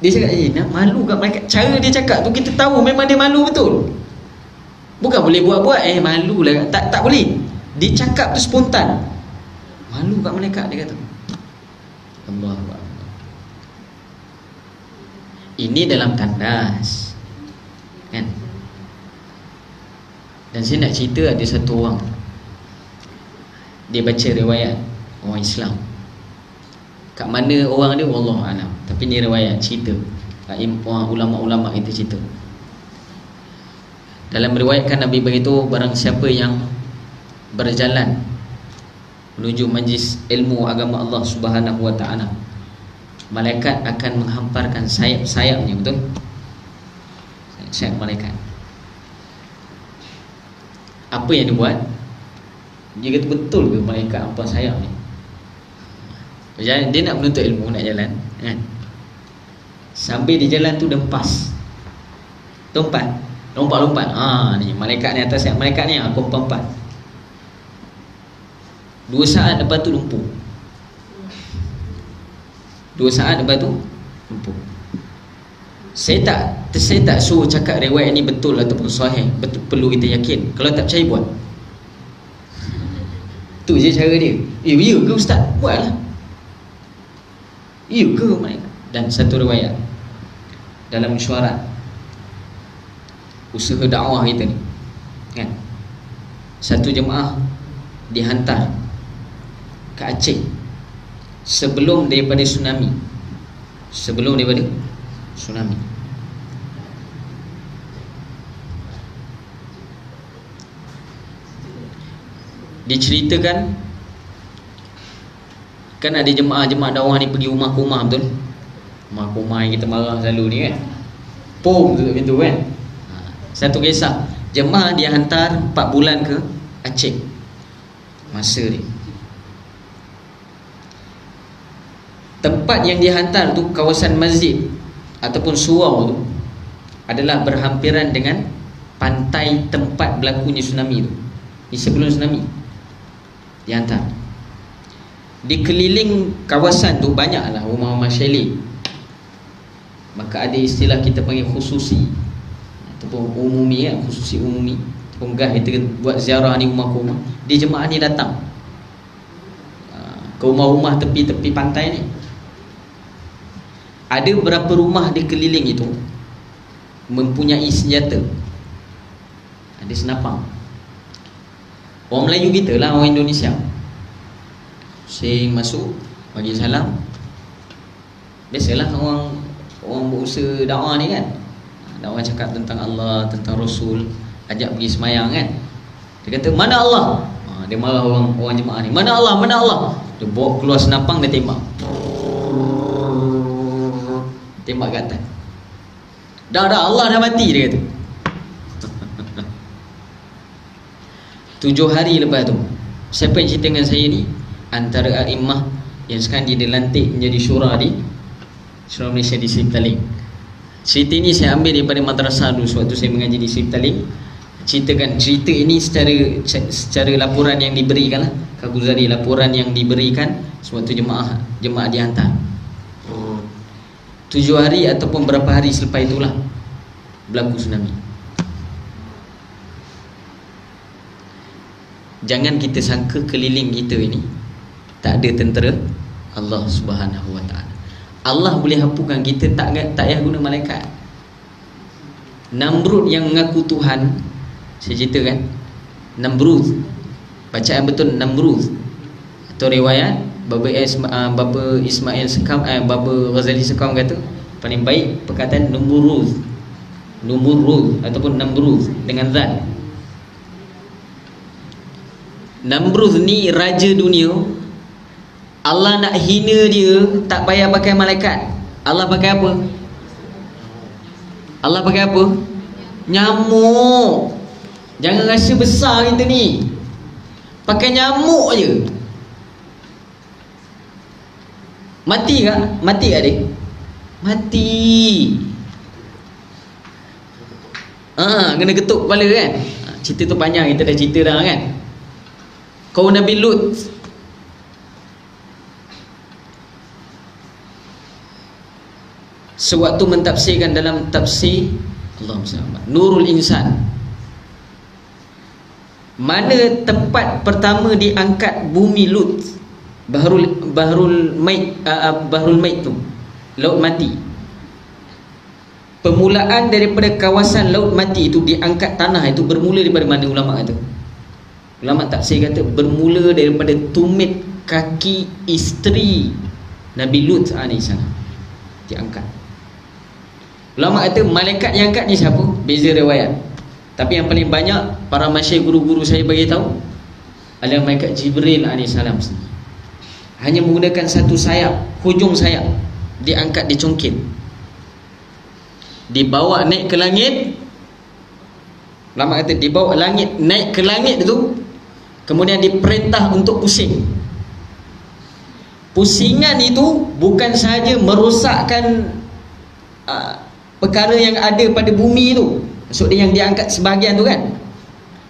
Dia cakap, nak malu kat mereka. Cara dia cakap tu kita tahu memang dia malu betul. Bukan boleh buat-buat, malu lah. Tak boleh. Dia cakap tu spontan. Malu kat malaikat, dia kata. Allahuakbar. Ini dalam tandas, kan? Dan saya nak cerita, ada satu orang, dia baca riwayat orang Islam. Kat mana orang dia, wallahualam, tapi ni riwayat, cerita orang ulama-ulama kita cerita. Dalam riwayatkan Nabi beritahu, barang siapa yang berjalan menuju majlis ilmu agama Allah Subhanahu wa ta'ala, malaikat akan menghamparkan sayap-sayapnya, betul? Sayap malaikat. Apa yang dia buat? Dia kata, betul ke malaikat hampar sayap ni? Dia nak menuntut ilmu, nak jalan, kan? Sambil di jalan tu dempas, lompat. Ni malaikat ni, atas sayap malaikat ni aku empat. 2 saat lepas tu lumpuh. 2 saat lepas tu lumpuh. Saya tak suruh cakap riwayat ni betul ataupun sahih, betul, perlu kita yakin. Kalau tak percaya, buat. Tu je cara dia. Ya ke ustaz? Buatlah. Ya ke malaikat? Dan satu riwayat dalam mesyuarat usaha dakwah kita ni, kan, satu jemaah dihantar ke Aceh sebelum daripada tsunami. diceritakan kan ada jemaah-jemaah dakwah ni pergi rumah ke rumah, betul? Rumah ke rumah yang kita marah selalu ni kan, pom tutup pintu kan. Satu kisah, jemaah dia hantar 4 bulan ke Aceh. Masa ni tempat yang dihantar tu, kawasan masjid ataupun surau tu adalah berhampiran dengan pantai tempat berlakunya tsunami tu. Ni sebelum tsunami dihantar. Di keliling kawasan tu banyaklah rumah-rumah chalet. Maka ada istilah kita panggil khususi ataupun umumi kan, khususi umumi. Penggah kita buat ziarah ni rumah ke rumah. Di jemaah ni datang ke rumah-rumah tepi-tepi pantai ni. Ada beberapa rumah di keliling itu mempunyai senjata, ada senapang. Orang Melayu kita lah, orang Indonesia, sing masuk bagi salam. Biasalah orang berusaha dakwah ni kan, dakwah cakap tentang Allah, tentang Rasul, ajak pergi semayang kan. Dia kata, mana Allah? Dia marah orang jemaah ni, mana Allah, mana Allah? Dia bawa keluar senapang, dia tembak ke atas. Dah Allah dah mati, dia kata. 7 hari lepas tu, siapa yang cerita dengan saya ni? Antara a'immah yang sekarang dia dilantik menjadi syura di Syura Malaysia di Sri Petaling. Cerita ini saya ambil daripada madrasah dulu sewaktu saya mengaji di Sri Petaling. Ceritakan cerita ini secara laporan yang diberikan lah, Kaguzari, laporan yang diberikan sewaktu jemaah dihantar. 7 hari ataupun berapa hari selepas itulah berlaku tsunami. Jangan kita sangka keliling kita ini tak ada tentera Allah Subhanahu Wa Taala. Allah boleh hapuskan kita, tak payah guna malaikat. Namrud yang mengaku Tuhan, saya cerita kan, Namrud, bacaan betul Namrud, atau riwayat Baba Ismail Sekam, Baba Ghazali Sekam kata paling baik perkataan Numuruz ataupun Namrud dengan zat. Namrud ni raja dunia. Allah nak hina dia tak payah pakai malaikat. Allah pakai apa? Allah pakai apa? Nyamuk. Jangan rasa besar kita ni, pakai nyamuk je. Mati tak? Mati tak dia? Mati. Kena ketuk kepala kan. Cerita tu panjang, kita dah cerita dah kan. Kau Nabi Lut, sewaktu mentafsirkan dalam tafsir Allahumma Nurul Insan, mana tempat pertama diangkat bumi Lut? Bahrul Mait tu, laut mati. Permulaan daripada kawasan laut mati itu diangkat tanah itu bermula daripada mana? Ulama kata, ulama tafsir kata bermula daripada tumit kaki isteri Nabi Lut AS diangkat. Ulama kata malaikat yang angkat ni siapa? Beza riwayat. Tapi yang paling banyak para masyayikh guru-guru saya bagi tahu adalah malaikat Jibril AS sendiri. Hanya menggunakan satu sayap, hujung sayap diangkat, dicongkit, dibawa naik ke langit. Ulama kata dibawa langit, naik ke langit itu, kemudian diperintah untuk pusing. Pusingan itu bukan sahaja merosakkan perkara yang ada pada bumi itu, maksudnya yang diangkat sebahagian tu kan,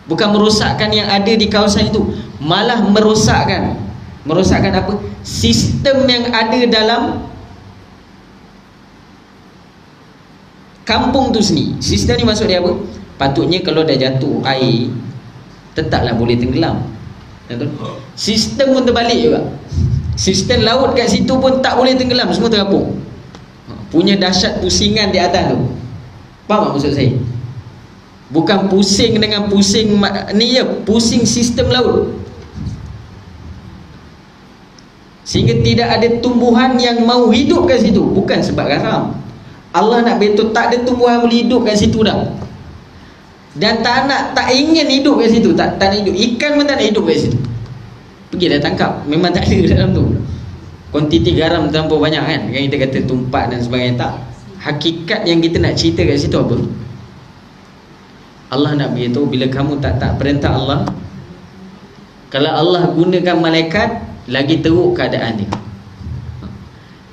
bukan merosakkan yang ada di kawasan itu, malah merosakkan apa? Sistem yang ada dalam kampung tu sendiri. Sistem ni maksud dia apa? Patutnya kalau dah jatuh air, tetaplah boleh tenggelam. Sistem pun terbalik juga. Sistem laut kat situ pun tak boleh tenggelam, semua terapung. Punya dahsyat pusingan di atas tu. Faham tak maksud saya? Bukan pusing dengan pusing ni je, pusing sistem laut, sehingga tidak ada tumbuhan yang mau hidup kat situ. Bukan sebab garam, Allah nak betul tak ada tumbuhan boleh hidup kat situ dah. Dan tak ingin hidup kat situ, tak nak hidup. Ikan pun tak nak hidup kat situ. Pergi dah tangkap, memang tak ada dalam tu. Kuantiti garam terlampau banyak kan, yang kita kata tumpat dan sebagainya. Tak. Hakikat yang kita nak cerita kat situ apa? Allah nak beritahu bila kamu tak perintah Allah, kalau Allah gunakan malaikat, lagi teruk keadaan dia.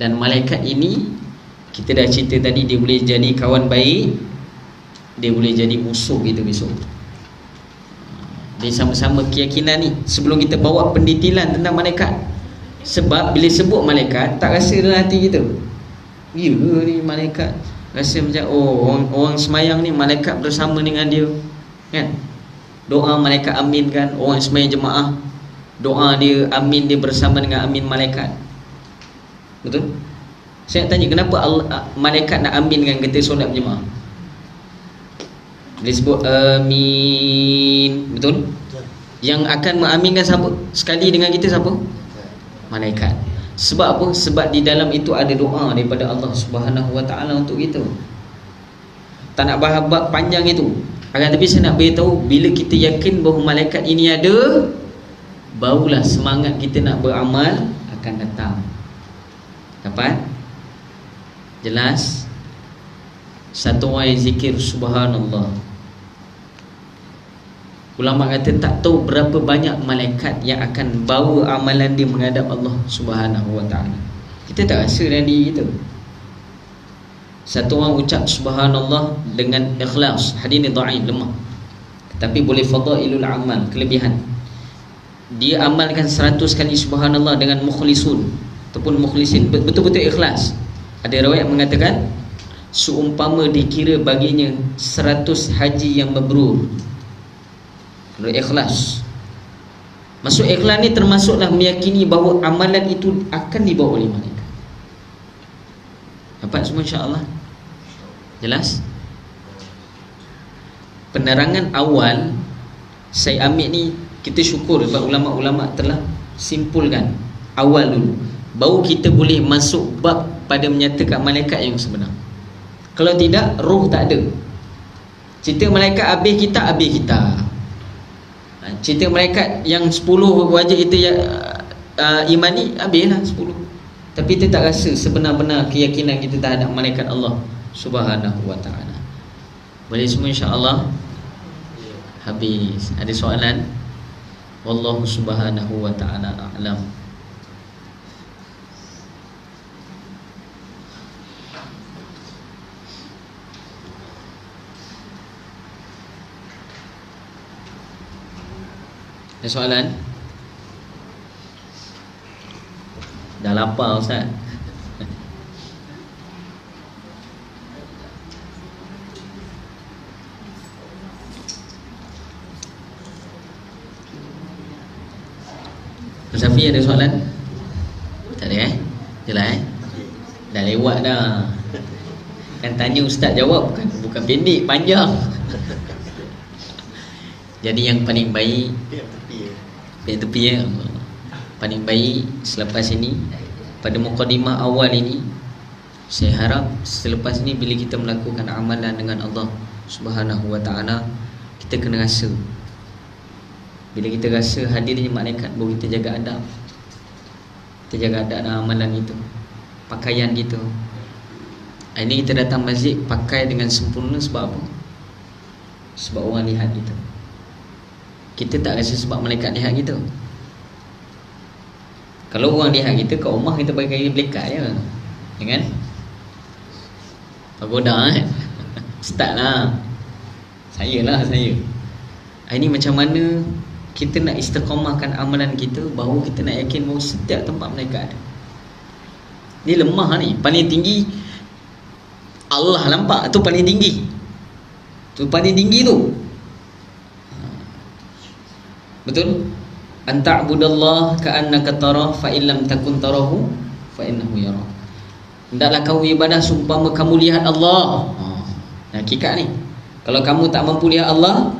Dan malaikat ini, kita dah cerita tadi, dia boleh jadi kawan baik, dia boleh jadi musuh kita besok. Dia sama-sama keyakinan ni. Sebelum kita bawa pendetilan tentang malaikat, sebab bila sebut malaikat, tak rasa dalam hati kita, ya ni malaikat. Rasa macam orang semayang ni malaikat bersama dengan dia, kan? Doa malaikat amin kan. Orang semayang jemaah, doa dia amin, dia bersama dengan amin malaikat. Betul? Saya nak tanya, kenapa malaikat nak amin dengan kita solat berjemaah? Dia sebut amin, betul? Yang akan mengaminkan siapa? Sekali dengan kita siapa? Malaikat. Sebab apa? Sebab di dalam itu ada doa daripada Allah Subhanahu Wa Taala untuk kita. Tak nak bahas panjang itu. Akan tapi saya nak beritahu, bila kita yakin bahawa malaikat ini ada, barulah semangat kita nak beramal akan datang. Dapat? Jelas? Satu orang yang zikir subhanallah, ulama kata tak tahu berapa banyak malaikat yang akan bawa amalan dia menghadap Allah Subhanahu Wa Taala. Kita tak rasa dalam diri kita. Satu orang ucap subhanallah dengan ikhlas, hadis ni dhaif, lemah, tapi boleh fadailul amal, kelebihan. Dia amalkan 100 kali subhanallah dengan mukhlisun ataupun mukhlisin, betul-betul ikhlas. Ada riwayat mengatakan seumpama dikira baginya 100 haji yang mabrur. Kalau ikhlas, maksud ikhlas ni termasuklah meyakini bahawa amalan itu akan dibawa oleh malaikat. Dapat semua insya-Allah? Jelas? Penerangan awal saya ambil ni, kita syukur sebab ulama-ulama telah simpulkan awal dulu, baru kita boleh masuk bab pada menyatakan malaikat yang sebenar. Kalau tidak, roh tak ada. Cerita malaikat habis kita. Cerita malaikat yang 10 wajah kita yang imani, habislah 10. Tapi kita tak rasa sebenar-benar keyakinan kita terhadap malaikat Allah Subhanahu Wa Taala. Boleh semua insya-Allah? Habis. Ada soalan? Wallahu Subhanahu Wa Taala a'lam. Ada soalan? Dah lapar Ustaz. Safi ada soalan? Tak ada Jelas Dah lewat dah. Kan tanya Ustaz jawab, bukan pendek, panjang. Jadi yang paling baik pihak tepi paling baik selepas ini, pada mukadimah awal ini, saya harap selepas ini bila kita melakukan amalan dengan Allah Subhanahu Wa Taala, kita kena rasa. Bila kita rasa hadirnya malaikat, baru kita jaga adab. Kita jaga adab dalam amalan itu, pakaian kita. Ini kita datang masjid pakai dengan sempurna sebab apa? Sebab orang lihat kita. Kita tak rasa sebab malaikat lihat kita. Kalau orang lihat kita kat rumah, kita pakai belekat je, ya kan? Pagoda start lah. Saya. Ini macam mana kita nak istiqamahkan amalan kita, baru kita nak yakin bahawa setiap tempat malaikat ada. Ni lemah ni. Paling tinggi Allah nampak, tu paling tinggi. Tu paling tinggi tu. Betul? Anta'budallah ka'annaka tarah fa illam takun tarahu fa innahu yarah. Hendaklah kamu ibadah seumpama kamu lihat Allah. Hakikat ni. Kalau kamu tak mampu lihat Allah,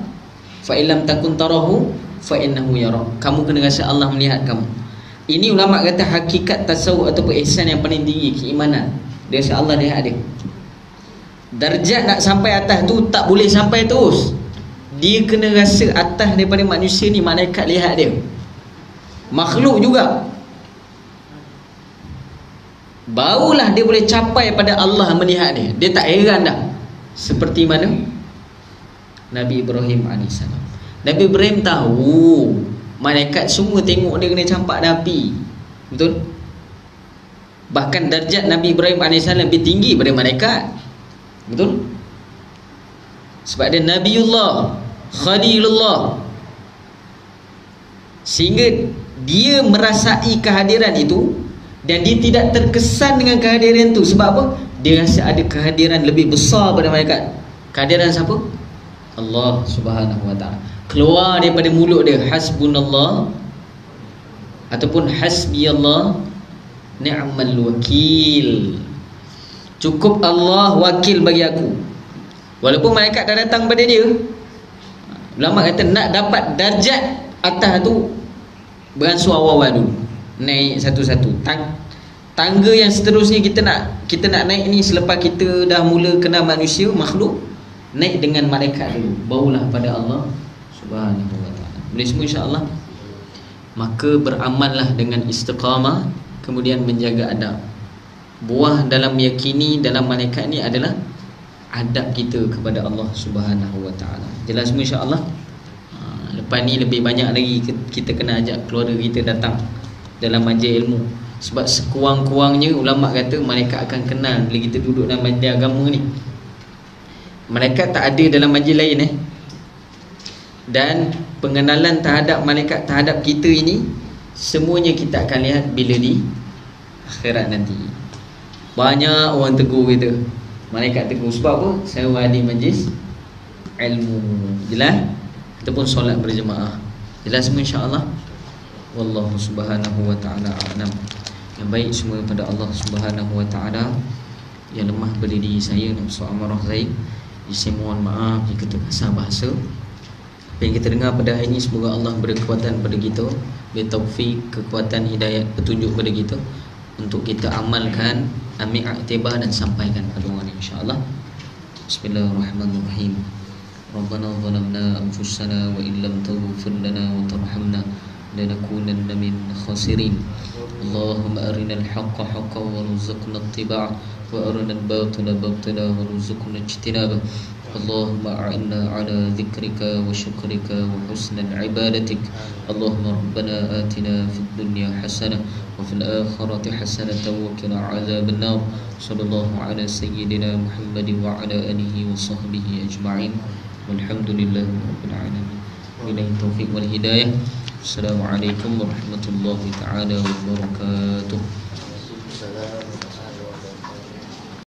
fa illam takun tarahu fa innahu yarah. Kamu kena rasa Allah melihat kamu. Ini ulama kata hakikat tasawuf ataupun ihsan yang paling tinggi, keimanan. Dia rasa Allah lihat dia. Darjat nak sampai atas tu tak boleh sampai terus. dia kena rasa atas daripada manusia ni. Malaikat lihat dia, makhluk juga, barulah dia boleh capai pada Allah melihat dia. Dia tak heran dah. Seperti mana Nabi Ibrahim AS. Nabi Ibrahim tahu malaikat semua tengok dia kena campak dalam api. Betul? Bahkan darjat Nabi Ibrahim AS lebih tinggi daripada malaikat. Betul? Sebab dia Nabiullah, Khalilullah, sehingga dia merasai kehadiran itu dan dia tidak terkesan dengan kehadiran itu. Sebab apa? Dia rasa ada kehadiran lebih besar pada malaikat. Kehadiran siapa? Allah Subhanahu wa ta'ala. Keluar daripada mulut dia hasbunallah ataupun hasbiyallah ni'mal wakil. Cukup Allah wakil bagi aku. Walaupun malaikat dah datang pada dia, ulama kata nak dapat darjat atas tu beransur awal-awal dulu, naik satu-satu. Tangga yang seterusnya kita nak naik ni, selepas kita dah mula kenal manusia, makhluk, naik dengan malaikat dulu, barulah pada Allah Subhanahu wa ta'ala. Boleh semua insya-Allah. Maka beramallah dengan istiqamah, kemudian menjaga adab. Buah dalam meyakini dalam malaikat ni adalah adab kita kepada Allah Subhanahu wa ta'ala. Jelas semua insya-Allah. Lepas ni lebih banyak lagi kita kena ajak keluarga kita datang dalam majlis ilmu. Sebab sekurang-kurangnya ulama kata malaikat akan kenal bila kita duduk dalam majlis agama ni. Malaikat tak ada dalam majlis lain Dan pengenalan terhadap malaikat terhadap kita ini semuanya kita akan lihat bila di akhirat nanti. Banyak orang tegur kita, malaikat tegur sebab apa? Saya wadi majlis ilmu. Jelas? Ataupun solat berjemaah. Jelas semua insya-Allah. Wallahu subhanahu wa ta'ala a'lam. Yang baik semua pada Allah Subhanahu wa ta'ala. Yang lemah pada diri saya, nafsu amarah saya, saya mohon maaf jika terkasar bahasa. Apa yang kita dengar pada hari ini, semoga Allah beri kekuatan pada kita, beri taufik, kekuatan, hidayat, petunjuk pada kita untuk kita amalkan, ambil iktibar dan sampaikan pada orang insya-Allah. Bismillahirrahmanirrahim. Rabbana zalamna anfusana wa illam taghfir lana wa tarhamna lanakunanna min khasirin. Allahumma arinal haqqa haqqan warzuqna ittiba'ah wa arinal batila batila warzuqna ijtinabah. Allahumma a'inna ala dhikrika wa syukrika wa husnal ibadatik. Allahumma rabbana atina fid dunya hasanah wa fil akhirati hasanatan wa qina adzaban nar. Sallallahu ala sayyidina Muhammadin wa ala alihi wa sahbihi ajma'in. Walhamdulillahi rabbil alamin. Wabillahi taufiq wal hidayah. Assalamualaikum warahmatullahi taala wabarakatuh.